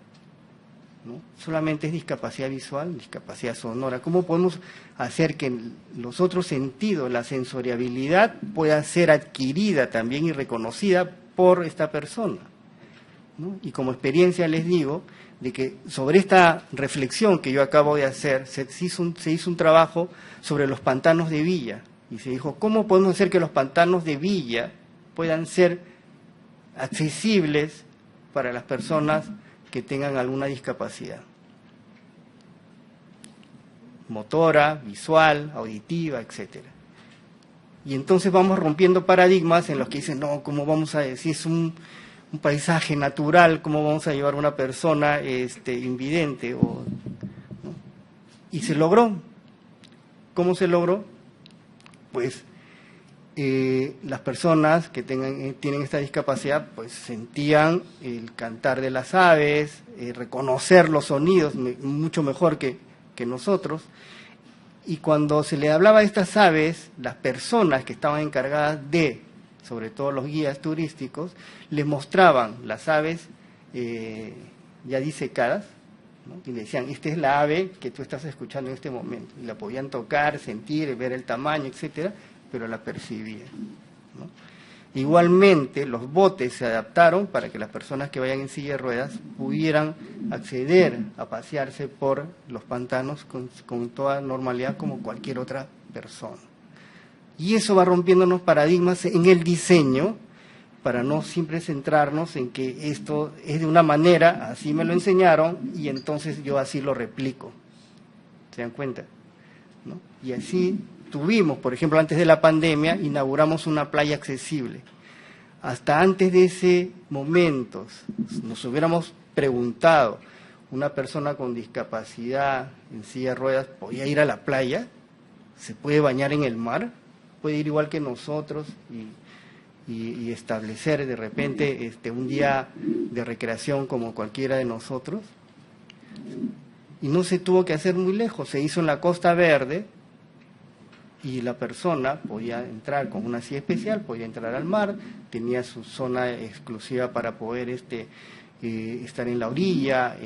¿No? Solamente es discapacidad visual, discapacidad sonora. ¿Cómo podemos hacer que los otros sentidos, la sensoriabilidad, pueda ser adquirida también y reconocida por esta persona? ¿No? Y como experiencia les digo de que sobre esta reflexión que yo acabo de hacer, se hizo un trabajo sobre los pantanos de Villa, y se dijo, ¿cómo podemos hacer que los pantanos de Villa puedan ser accesibles para las personas que tengan alguna discapacidad motora, visual, auditiva, etcétera? Y entonces vamos rompiendo paradigmas en los que dicen, no, ¿cómo vamos a decir? Es un paisaje natural, ¿cómo vamos a llevar a una persona invidente? ¿No? Y se logró. ¿Cómo se logró? Pues las personas que tienen esta discapacidad pues sentían el cantar de las aves, reconocer los sonidos mucho mejor que nosotros, y cuando se le hablaba a estas aves, las personas que estaban encargadas sobre todo los guías turísticos, les mostraban las aves ya disecadas, ¿no? Y le decían, esta es la ave que tú estás escuchando en este momento, y la podían tocar, sentir, ver el tamaño, etcétera, pero la percibían, ¿no? Igualmente, los botes se adaptaron para que las personas que vayan en silla de ruedas pudieran acceder a pasearse por los pantanos con toda normalidad como cualquier otra persona. Y eso va rompiéndonos paradigmas en el diseño, para no siempre centrarnos en que esto es de una manera, así me lo enseñaron, y entonces yo así lo replico. ¿Se dan cuenta? ¿No? Y así tuvimos, por ejemplo, antes de la pandemia, inauguramos una playa accesible. Hasta antes de ese momento, nos hubiéramos preguntado, ¿una persona con discapacidad en silla de ruedas podía ir a la playa? ¿Se puede bañar en el mar? ¿Puede ir igual que nosotros y establecer de repente un día de recreación como cualquiera de nosotros? Y no se tuvo que hacer muy lejos, se hizo en la Costa Verde, y la persona podía entrar con una silla especial, podía entrar al mar, tenía su zona exclusiva para poder estar en la orilla,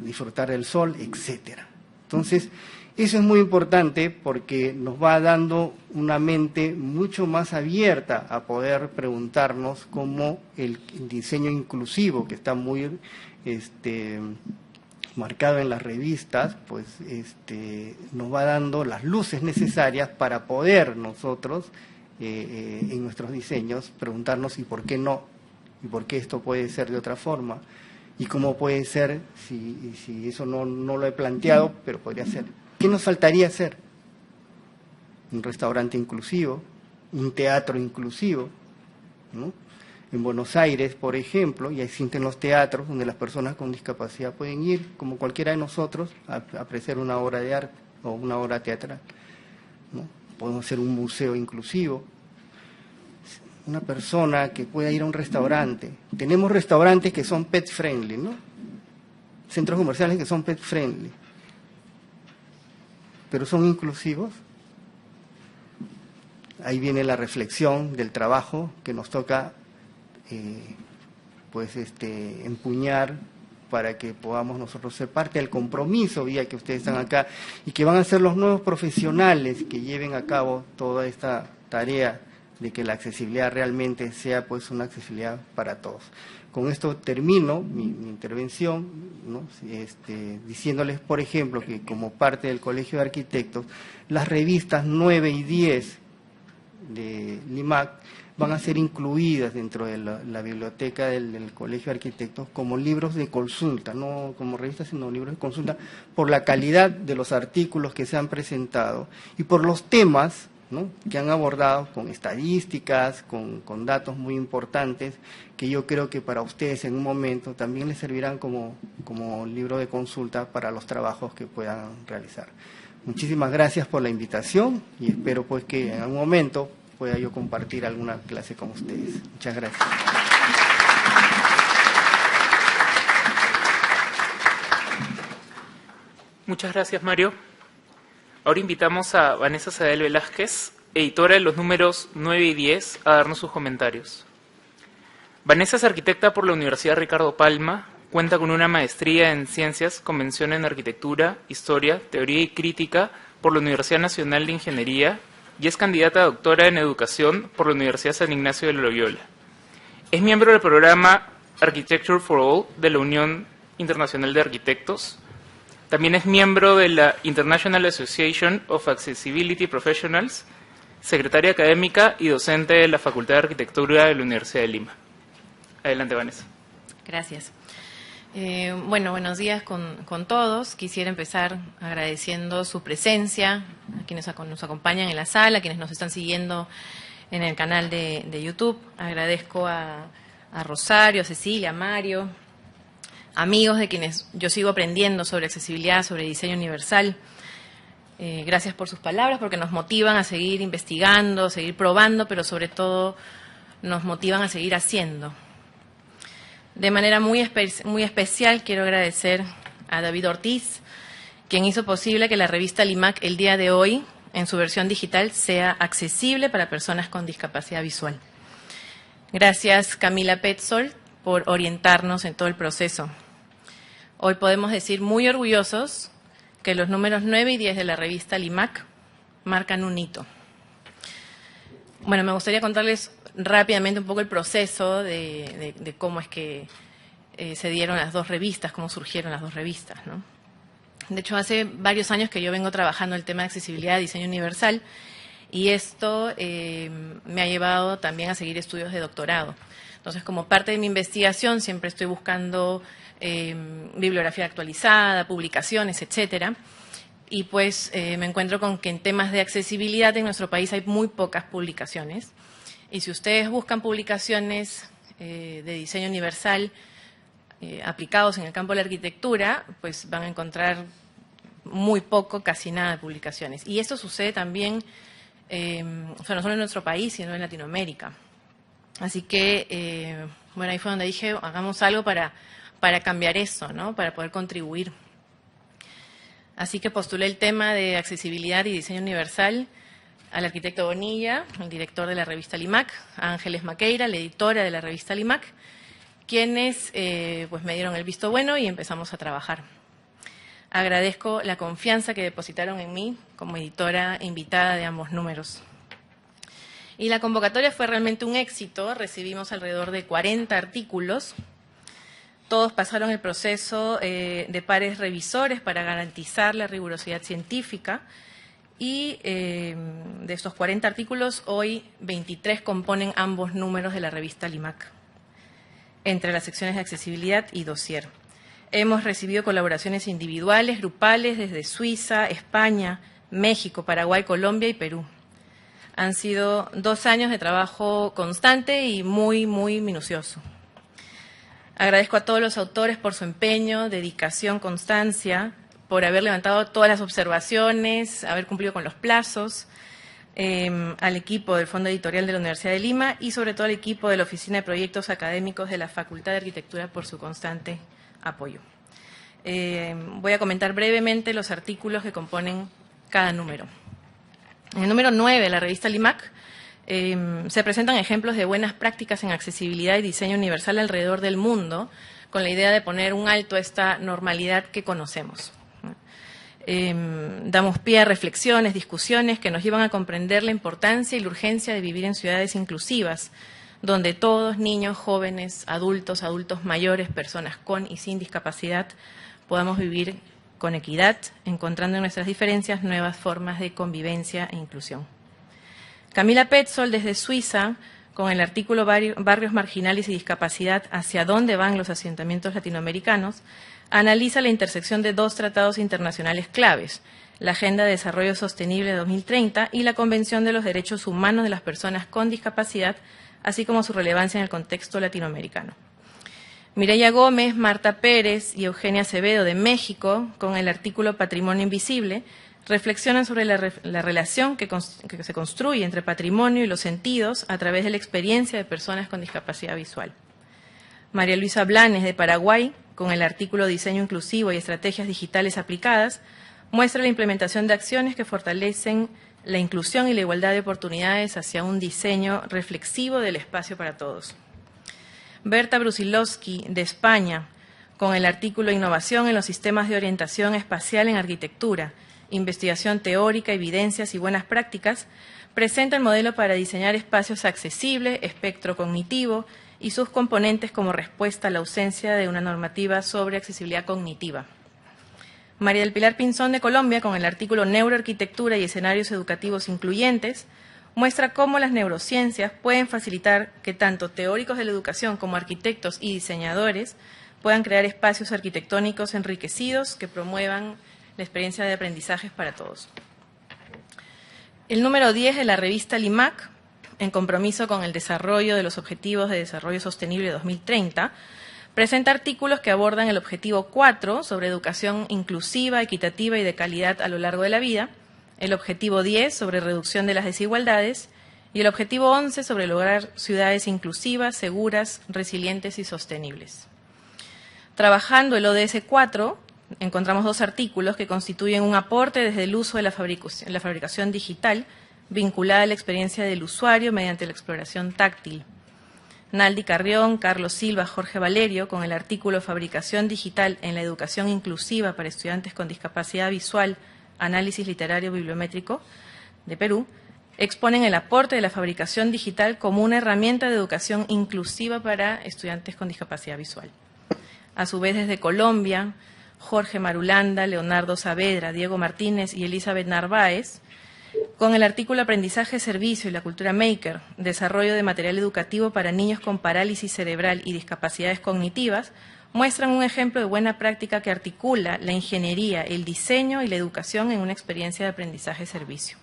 disfrutar del sol, etcétera. Entonces, eso es muy importante porque nos va dando una mente mucho más abierta a poder preguntarnos cómo el diseño inclusivo, que está muy marcado en las revistas, pues nos va dando las luces necesarias para poder nosotros en nuestros diseños preguntarnos y por qué no, y por qué esto puede ser de otra forma, y cómo puede ser si eso no lo he planteado, pero podría ser. ¿Qué nos faltaría hacer? Un restaurante inclusivo, un teatro inclusivo, ¿no? En Buenos Aires, por ejemplo, ya existen los teatros donde las personas con discapacidad pueden ir, como cualquiera de nosotros, a apreciar una obra de arte o una obra teatral, ¿no? Podemos hacer un museo inclusivo. Una persona que pueda ir a un restaurante. Tenemos restaurantes que son pet friendly, ¿no? Centros comerciales que son pet friendly. Pero son inclusivos. Ahí viene la reflexión del trabajo que nos toca empuñar para que podamos nosotros ser parte del compromiso, ya que ustedes están acá, y que van a ser los nuevos profesionales que lleven a cabo toda esta tarea de que la accesibilidad realmente sea pues una accesibilidad para todos. Con esto termino mi intervención, ¿no? Diciéndoles, por ejemplo, que como parte del Colegio de Arquitectos, las revistas 9 y 10 de LIMAC van a ser incluidas dentro de la biblioteca del Colegio de Arquitectos como libros de consulta, no como revistas, sino libros de consulta, por la calidad de los artículos que se han presentado y por los temas, ¿no?, que han abordado con estadísticas, con datos muy importantes, que yo creo que para ustedes en un momento también les servirán como libro de consulta para los trabajos que puedan realizar. Muchísimas gracias por la invitación y espero pues que en algún momento pueda yo compartir alguna clase con ustedes. Muchas gracias. Muchas gracias, Mario. Ahora invitamos a Vanessa Sadel Velázquez, editora de los números 9 y 10, a darnos sus comentarios. Vanessa es arquitecta por la Universidad Ricardo Palma, cuenta con una maestría en Ciencias con mención en Arquitectura, Historia, Teoría y Crítica por la Universidad Nacional de Ingeniería y es candidata a doctora en Educación por la Universidad San Ignacio de Loyola. Es miembro del programa Architecture for All de la Unión Internacional de Arquitectos. También es miembro de la International Association of Accessibility Professionals, secretaria académica y docente de la Facultad de Arquitectura de la Universidad de Lima. Adelante, Vanessa. Gracias. Bueno, buenos días con todos. Quisiera empezar agradeciendo su presencia, a quienes nos acompañan en la sala, a quienes nos están siguiendo en el canal de YouTube. Agradezco a Rosario, a Cecilia, a Mario, amigos de quienes yo sigo aprendiendo sobre accesibilidad, sobre diseño universal. Gracias por sus palabras, porque nos motivan a seguir investigando, seguir probando, pero sobre todo nos motivan a seguir haciendo. De manera muy especial quiero agradecer a David Ortiz, quien hizo posible que la revista LIMAC el día de hoy, en su versión digital, sea accesible para personas con discapacidad visual. Gracias, Camila Petzold, por orientarnos en todo el proceso. Hoy podemos decir muy orgullosos que los números 9 y 10 de la revista LIMAC marcan un hito. Bueno, me gustaría contarles rápidamente un poco el proceso de cómo es que se dieron las dos revistas, cómo surgieron las dos revistas, ¿no? De hecho, hace varios años que yo vengo trabajando el tema de accesibilidad y diseño universal y esto me ha llevado también a seguir estudios de doctorado. Entonces, como parte de mi investigación, siempre estoy buscando bibliografía actualizada, publicaciones, etcétera. Y pues me encuentro con que en temas de accesibilidad en nuestro país hay muy pocas publicaciones. Y si ustedes buscan publicaciones de diseño universal aplicados en el campo de la arquitectura, pues van a encontrar muy poco, casi nada de publicaciones. Y esto sucede también, o sea, no solo en nuestro país, sino en Latinoamérica. Así que, bueno, ahí fue donde dije, hagamos algo para cambiar eso, ¿no? Para poder contribuir. Así que postulé el tema de accesibilidad y diseño universal al arquitecto Bonilla, el director de la revista LIMAC, a Ángeles Maqueira, la editora de la revista LIMAC, quienes pues me dieron el visto bueno y empezamos a trabajar. Agradezco la confianza que depositaron en mí como editora invitada de ambos números. Y la convocatoria fue realmente un éxito, recibimos alrededor de 40 artículos. Todos pasaron el proceso de pares revisores para garantizar la rigurosidad científica y de estos 40 artículos, hoy 23 componen ambos números de la revista LIMAC, entre las secciones de accesibilidad y dossier. Hemos recibido colaboraciones individuales, grupales, desde Suiza, España, México, Paraguay, Colombia y Perú. Han sido 2 años de trabajo constante y muy, muy minucioso. Agradezco a todos los autores por su empeño, dedicación, constancia, por haber levantado todas las observaciones, haber cumplido con los plazos, al equipo del Fondo Editorial de la Universidad de Lima y sobre todo al equipo de la Oficina de Proyectos Académicos de la Facultad de Arquitectura por su constante apoyo. Voy a comentar brevemente los artículos que componen cada número. En el número 9 de la revista LIMAC se presentan ejemplos de buenas prácticas en accesibilidad y diseño universal alrededor del mundo, con la idea de poner un alto a esta normalidad que conocemos. Damos pie a reflexiones, discusiones que nos llevan a comprender la importancia y la urgencia de vivir en ciudades inclusivas, donde todos, niños, jóvenes, adultos mayores, personas con y sin discapacidad, podamos vivir con equidad, encontrando en nuestras diferencias nuevas formas de convivencia e inclusión. Camila Petzold, desde Suiza, con el artículo Barrios Marginales y Discapacidad, ¿hacia dónde van los asentamientos latinoamericanos?, analiza la intersección de dos tratados internacionales claves, la Agenda de Desarrollo Sostenible de 2030 y la Convención de los Derechos Humanos de las Personas con Discapacidad, así como su relevancia en el contexto latinoamericano. Mireya Gómez, Marta Pérez y Eugenia Acevedo, de México, con el artículo Patrimonio Invisible, reflexionan sobre la relación que se construye entre patrimonio y los sentidos a través de la experiencia de personas con discapacidad visual. María Luisa Blanes, de Paraguay, con el artículo Diseño Inclusivo y Estrategias Digitales Aplicadas, muestra la implementación de acciones que fortalecen la inclusión y la igualdad de oportunidades hacia un diseño reflexivo del espacio para todos. Berta Brusilowski, de España, con el artículo Innovación en los sistemas de orientación espacial en arquitectura, investigación teórica, evidencias y buenas prácticas, presenta el modelo para diseñar espacios accesibles, espectro cognitivo y sus componentes como respuesta a la ausencia de una normativa sobre accesibilidad cognitiva. María del Pilar Pinzón, de Colombia, con el artículo Neuroarquitectura y escenarios educativos incluyentes, muestra cómo las neurociencias pueden facilitar que tanto teóricos de la educación como arquitectos y diseñadores puedan crear espacios arquitectónicos enriquecidos que promuevan la experiencia de aprendizajes para todos. El número 10 de la revista LIMAC, en compromiso con el desarrollo de los Objetivos de Desarrollo Sostenible 2030, presenta artículos que abordan el objetivo 4 sobre educación inclusiva, equitativa y de calidad a lo largo de la vida, el objetivo 10 sobre reducción de las desigualdades y el objetivo 11 sobre lograr ciudades inclusivas, seguras, resilientes y sostenibles. Trabajando el ODS 4, encontramos dos artículos que constituyen un aporte desde el uso de la fabricación digital vinculada a la experiencia del usuario mediante la exploración táctil. Naldi Carrión, Carlos Silva, Jorge Valerio, con el artículo Fabricación digital en la educación inclusiva para estudiantes con discapacidad visual, análisis literario bibliométrico, de Perú, exponen el aporte de la fabricación digital como una herramienta de educación inclusiva para estudiantes con discapacidad visual. A su vez, desde Colombia, Jorge Marulanda, Leonardo Saavedra, Diego Martínez y Elizabeth Narváez, con el artículo Aprendizaje, Servicio y la Cultura Maker, Desarrollo de Material Educativo para Niños con Parálisis Cerebral y Discapacidades Cognitivas, muestran un ejemplo de buena práctica que articula la ingeniería, el diseño y la educación en una experiencia de aprendizaje-servicio.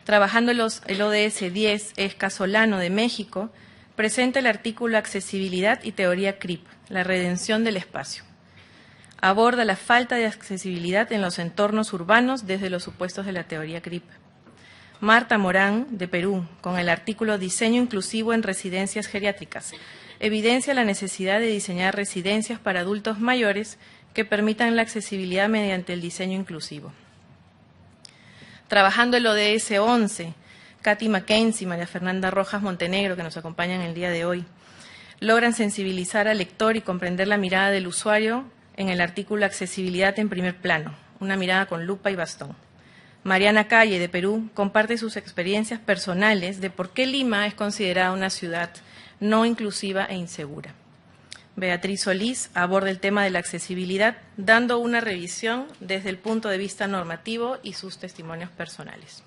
Trabajando el ODS 10, Esca Solano, de México, presenta el artículo Accesibilidad y Teoría CRIP, la redención del espacio. Aborda la falta de accesibilidad en los entornos urbanos desde los supuestos de la teoría CRIP. Marta Morán, de Perú, con el artículo Diseño Inclusivo en Residencias Geriátricas, evidencia la necesidad de diseñar residencias para adultos mayores que permitan la accesibilidad mediante el diseño inclusivo. Trabajando el ODS 11, Katy Mackenzie y María Fernanda Rojas Montenegro, que nos acompañan el día de hoy, logran sensibilizar al lector y comprender la mirada del usuario en el artículo Accesibilidad en primer plano, una mirada con lupa y bastón. Mariana Calle, de Perú, comparte sus experiencias personales de por qué Lima es considerada una ciudad no inclusiva e insegura. Beatriz Solís aborda el tema de la accesibilidad, dando una revisión desde el punto de vista normativo y sus testimonios personales.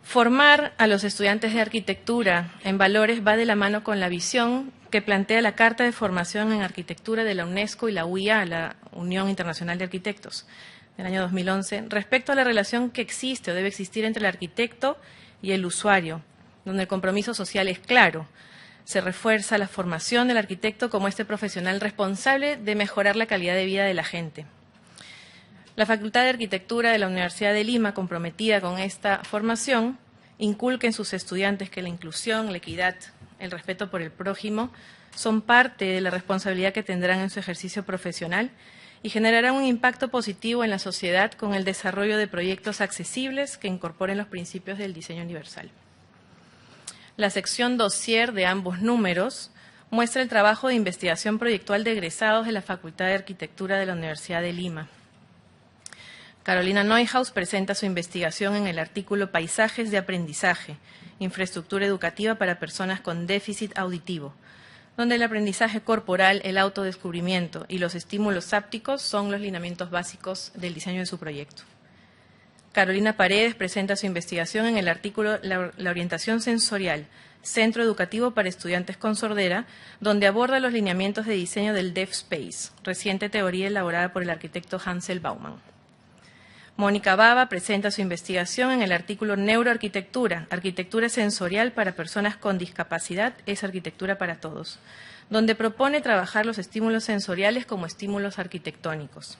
Formar a los estudiantes de arquitectura en valores va de la mano con la visión que plantea la Carta de Formación en Arquitectura de la UNESCO y la UIA, la Unión Internacional de Arquitectos, del año 2011, respecto a la relación que existe o debe existir entre el arquitecto y el usuario, donde el compromiso social es claro. Se refuerza la formación del arquitecto como este profesional responsable de mejorar la calidad de vida de la gente. La Facultad de Arquitectura de la Universidad de Lima, comprometida con esta formación, inculca en sus estudiantes que la inclusión, la equidad, el respeto por el prójimo son parte de la responsabilidad que tendrán en su ejercicio profesional y generarán un impacto positivo en la sociedad con el desarrollo de proyectos accesibles que incorporen los principios del diseño universal. La sección dossier de ambos números muestra el trabajo de investigación proyectual de egresados de la Facultad de Arquitectura de la Universidad de Lima. Carolina Neuhaus presenta su investigación en el artículo Paisajes de aprendizaje, infraestructura educativa para personas con déficit auditivo, donde el aprendizaje corporal, el autodescubrimiento y los estímulos hápticos son los lineamientos básicos del diseño de su proyecto. Carolina Paredes presenta su investigación en el artículo La orientación sensorial, Centro Educativo para Estudiantes con Sordera, donde aborda los lineamientos de diseño del Deaf Space, reciente teoría elaborada por el arquitecto Hansel Baumann. Mónica Bava presenta su investigación en el artículo Neuroarquitectura, arquitectura sensorial para personas con discapacidad es arquitectura para todos, donde propone trabajar los estímulos sensoriales como estímulos arquitectónicos.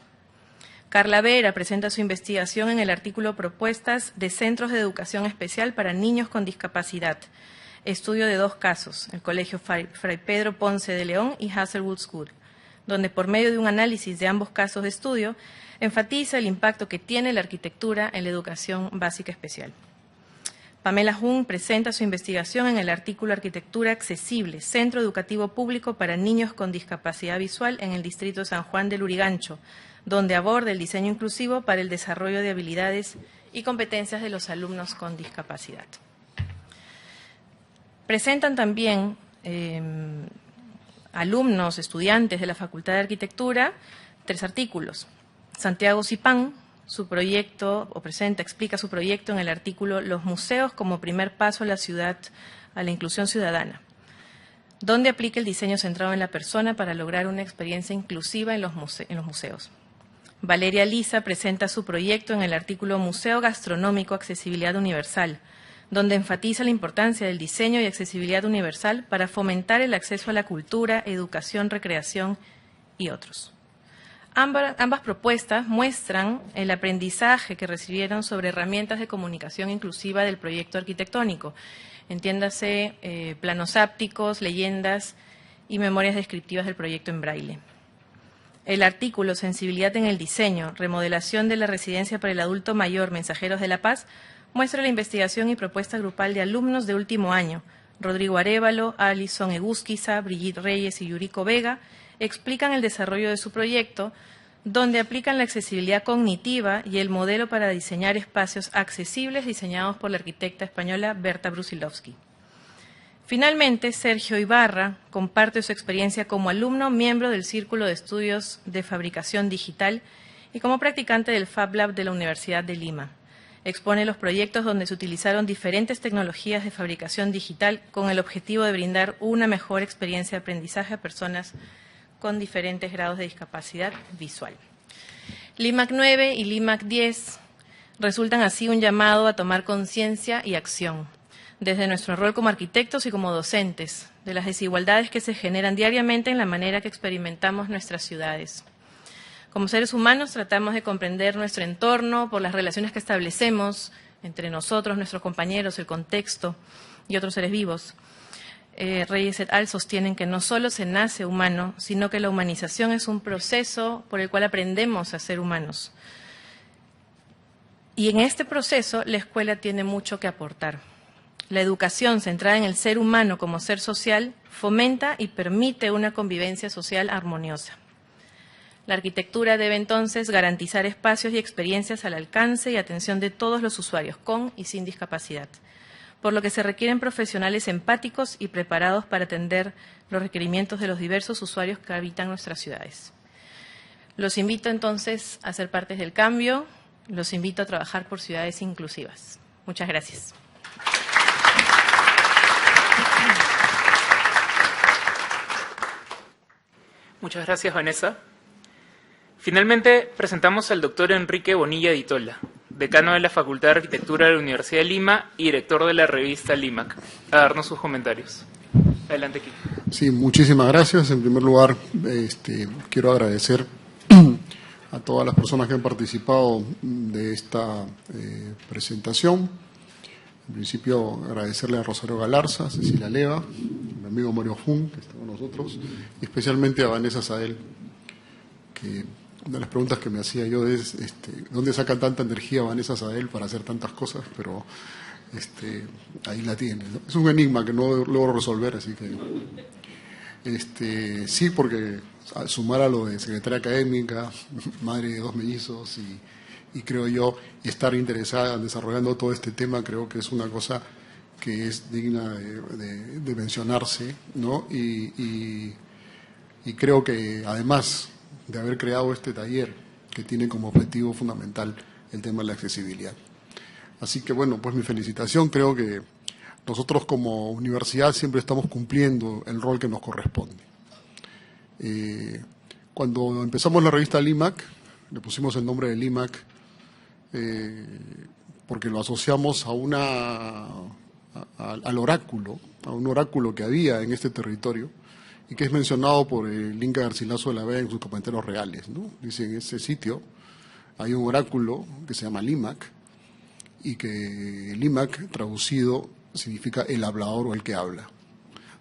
Carla Vera presenta su investigación en el artículo Propuestas de Centros de Educación Especial para Niños con Discapacidad, estudio de 2 casos, el Colegio Fray Pedro Ponce de León y Hazelwood School, donde por medio de un análisis de ambos casos de estudio, enfatiza el impacto que tiene la arquitectura en la educación básica especial. Pamela Jung presenta su investigación en el artículo Arquitectura Accesible, Centro Educativo Público para Niños con Discapacidad Visual en el Distrito San Juan del Lurigancho, donde aborda el diseño inclusivo para el desarrollo de habilidades y competencias de los alumnos con discapacidad. Presentan también alumnos, estudiantes de la Facultad de Arquitectura, 3 artículos. Santiago Zipán, su proyecto, explica su proyecto en el artículo Los museos como primer paso a la ciudad, a la inclusión ciudadana, donde aplica el diseño centrado en la persona para lograr una experiencia inclusiva en los museos. Valeria Lisa presenta su proyecto en el artículo Museo Gastronómico, Accesibilidad Universal, donde enfatiza la importancia del diseño y accesibilidad universal para fomentar el acceso a la cultura, educación, recreación y otros. Ambas propuestas muestran el aprendizaje que recibieron sobre herramientas de comunicación inclusiva del proyecto arquitectónico, entiéndase planos hápticos, leyendas y memorias descriptivas del proyecto en braille. El artículo Sensibilidad en el diseño, remodelación de la residencia para el adulto mayor, Mensajeros de la Paz, muestra la investigación y propuesta grupal de alumnos de último año, Rodrigo Arévalo, Alison Egusquiza, Brigitte Reyes y Yuriko Vega, explican el desarrollo de su proyecto, donde aplican la accesibilidad cognitiva y el modelo para diseñar espacios accesibles diseñados por la arquitecta española Berta Brusilovsky. Finalmente, Sergio Ibarra comparte su experiencia como alumno, miembro del Círculo de Estudios de Fabricación Digital y como practicante del Fab Lab de la Universidad de Lima. Expone los proyectos donde se utilizaron diferentes tecnologías de fabricación digital con el objetivo de brindar una mejor experiencia de aprendizaje a personas con diferentes grados de discapacidad visual. LIMAC 9 y LIMAC 10 resultan así un llamado a tomar conciencia y acción, desde nuestro rol como arquitectos y como docentes, de las desigualdades que se generan diariamente en la manera que experimentamos nuestras ciudades. Como seres humanos tratamos de comprender nuestro entorno por las relaciones que establecemos entre nosotros, nuestros compañeros, el contexto y otros seres vivos. Reyes et al. Sostienen que no solo se nace humano, sino que la humanización es un proceso por el cual aprendemos a ser humanos. Y en este proceso la escuela tiene mucho que aportar. La educación centrada en el ser humano como ser social fomenta y permite una convivencia social armoniosa. La arquitectura debe entonces garantizar espacios y experiencias al alcance y atención de todos los usuarios, con y sin discapacidad, por lo que se requieren profesionales empáticos y preparados para atender los requerimientos de los diversos usuarios que habitan nuestras ciudades. Los invito entonces a ser parte del cambio, los invito a trabajar por ciudades inclusivas. Muchas gracias. Muchas gracias, Vanessa. Finalmente, presentamos al doctor Enrique Bonilla Ditola, decano de la Facultad de Arquitectura de la Universidad de Lima y director de la revista LIMAC, a darnos sus comentarios. Adelante, Kiki. Sí, muchísimas gracias. En primer lugar, quiero agradecer a todas las personas que han participado de esta presentación. En principio, agradecerle a Rosario Galarza, a Cecilia Leva, a mi amigo Mario Jun, que está con nosotros, y especialmente a Vanessa Sael, que una de las preguntas que me hacía yo es ¿dónde saca tanta energía Vanessa Sael para hacer tantas cosas? Pero ahí la tiene, ¿no? Es un enigma que no logro resolver, así que Sí, porque al sumar a lo de secretaria académica, madre de 2 mellizos y creo yo, estar interesada en desarrollando todo este tema, creo que es una cosa que es digna de mencionarse, ¿no? Y creo que además de haber creado este taller, que tiene como objetivo fundamental el tema de la accesibilidad. Así que bueno, pues mi felicitación, creo que nosotros como universidad siempre estamos cumpliendo el rol que nos corresponde. Cuando empezamos la revista LIMAC, le pusimos el nombre de LIMAC porque lo asociamos a al oráculo, a un oráculo que había en este territorio y que es mencionado por el Inca Garcilaso de la Vega en sus comentarios reales, ¿no? Dice, en ese sitio hay un oráculo que se llama LIMAC y que LIMAC traducido significa el hablador o el que habla.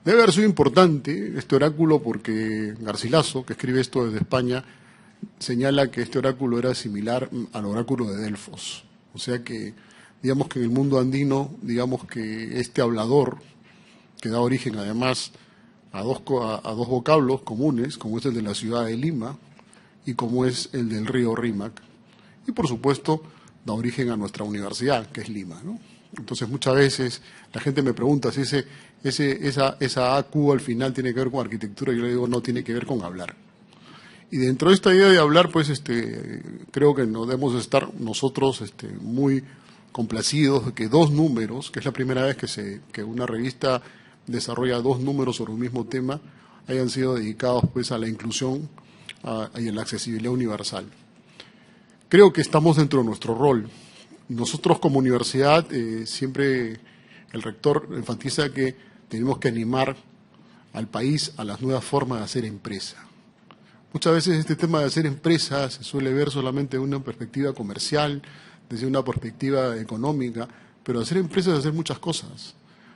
Debe haber sido importante este oráculo porque Garcilaso, que escribe esto desde España, señala que este oráculo era similar al oráculo de Delfos. O sea que, digamos que en el mundo andino, digamos que este hablador, que da origen además a dos vocablos comunes, como es el de la ciudad de Lima y como es el del río Rímac, y por supuesto da origen a nuestra universidad, que es Lima, ¿no? Entonces muchas veces la gente me pregunta si esa AQ al final tiene que ver con arquitectura, y yo le digo no, tiene que ver con hablar. Y dentro de esta idea de hablar, pues creo que no debemos estar nosotros muy complacidos de que 2 números, que es la primera vez que una revista desarrolla 2 números sobre un mismo tema, hayan sido dedicados pues a la inclusión y a la accesibilidad universal. Creo que estamos dentro de nuestro rol. Nosotros como universidad, siempre el rector enfatiza que tenemos que animar al país a las nuevas formas de hacer empresa. Muchas veces este tema de hacer empresa se suele ver solamente desde una perspectiva comercial, desde una perspectiva económica, pero hacer empresa es hacer muchas cosas.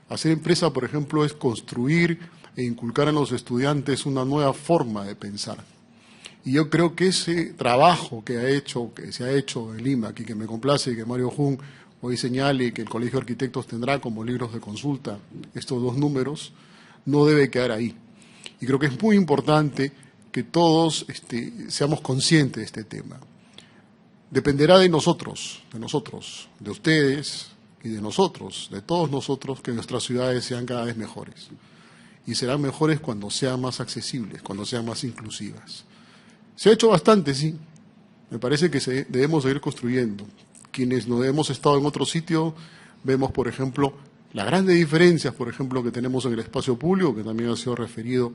Hacer empresa, por ejemplo, es construir e inculcar en los estudiantes una nueva forma de pensar. Y yo creo que ese trabajo que se ha hecho en LIMAC y que me complace y que Mario Jung hoy señale que el Colegio de Arquitectos tendrá como libros de consulta estos 2 números, no debe quedar ahí. Y creo que es muy importante que todos seamos conscientes de este tema. Dependerá de nosotros, de ustedes y de nosotros, de todos nosotros, que nuestras ciudades sean cada vez mejores. Y serán mejores cuando sean más accesibles, cuando sean más inclusivas. Se ha hecho bastante, sí. Me parece que debemos seguir construyendo. Quienes no hemos estado en otro sitio, vemos, por ejemplo, las grandes diferencias, por ejemplo, que tenemos en el espacio público, que también ha sido referido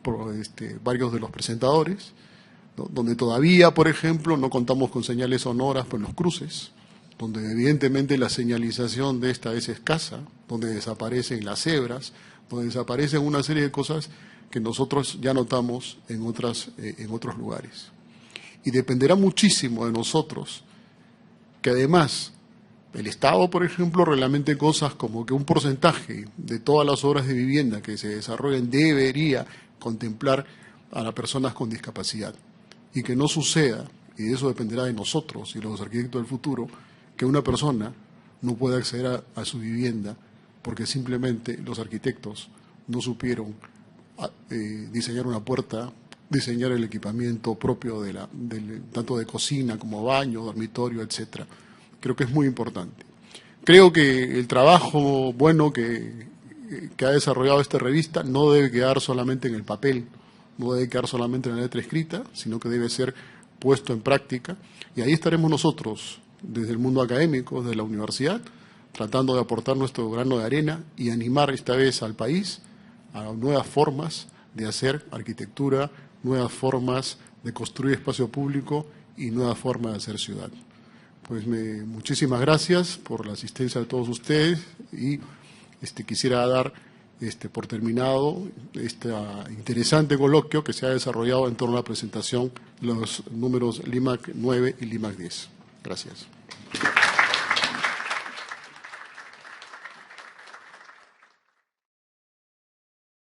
por varios de los presentadores, ¿no? Donde todavía, por ejemplo, no contamos con señales sonoras por los cruces, donde evidentemente la señalización de esta es escasa, donde desaparecen las cebras, donde desaparecen una serie de cosas que nosotros ya notamos en otros lugares. Y dependerá muchísimo de nosotros que además el Estado, por ejemplo, reglamente cosas como que un porcentaje de todas las obras de vivienda que se desarrollen debería contemplar a las personas con discapacidad. Y que no suceda, y de eso dependerá de nosotros y los arquitectos del futuro, que una persona no pueda acceder a su vivienda porque simplemente los arquitectos no supieron diseñar una puerta, diseñar el equipamiento propio tanto de cocina como baño, dormitorio, etcétera. Creo que es muy importante. Creo que el trabajo bueno que ha desarrollado esta revista no debe quedar solamente en el papel, no debe quedar solamente en la letra escrita, sino que debe ser puesto en práctica. Y ahí estaremos nosotros, desde el mundo académico, desde la universidad, tratando de aportar nuestro grano de arena y animar esta vez al país a nuevas formas de hacer arquitectura, nuevas formas de construir espacio público y nuevas formas de hacer ciudad. Pues muchísimas gracias por la asistencia de todos ustedes y quisiera dar por terminado este interesante coloquio que se ha desarrollado en torno a la presentación de los números LIMAC 9 y LIMAC 10. Gracias.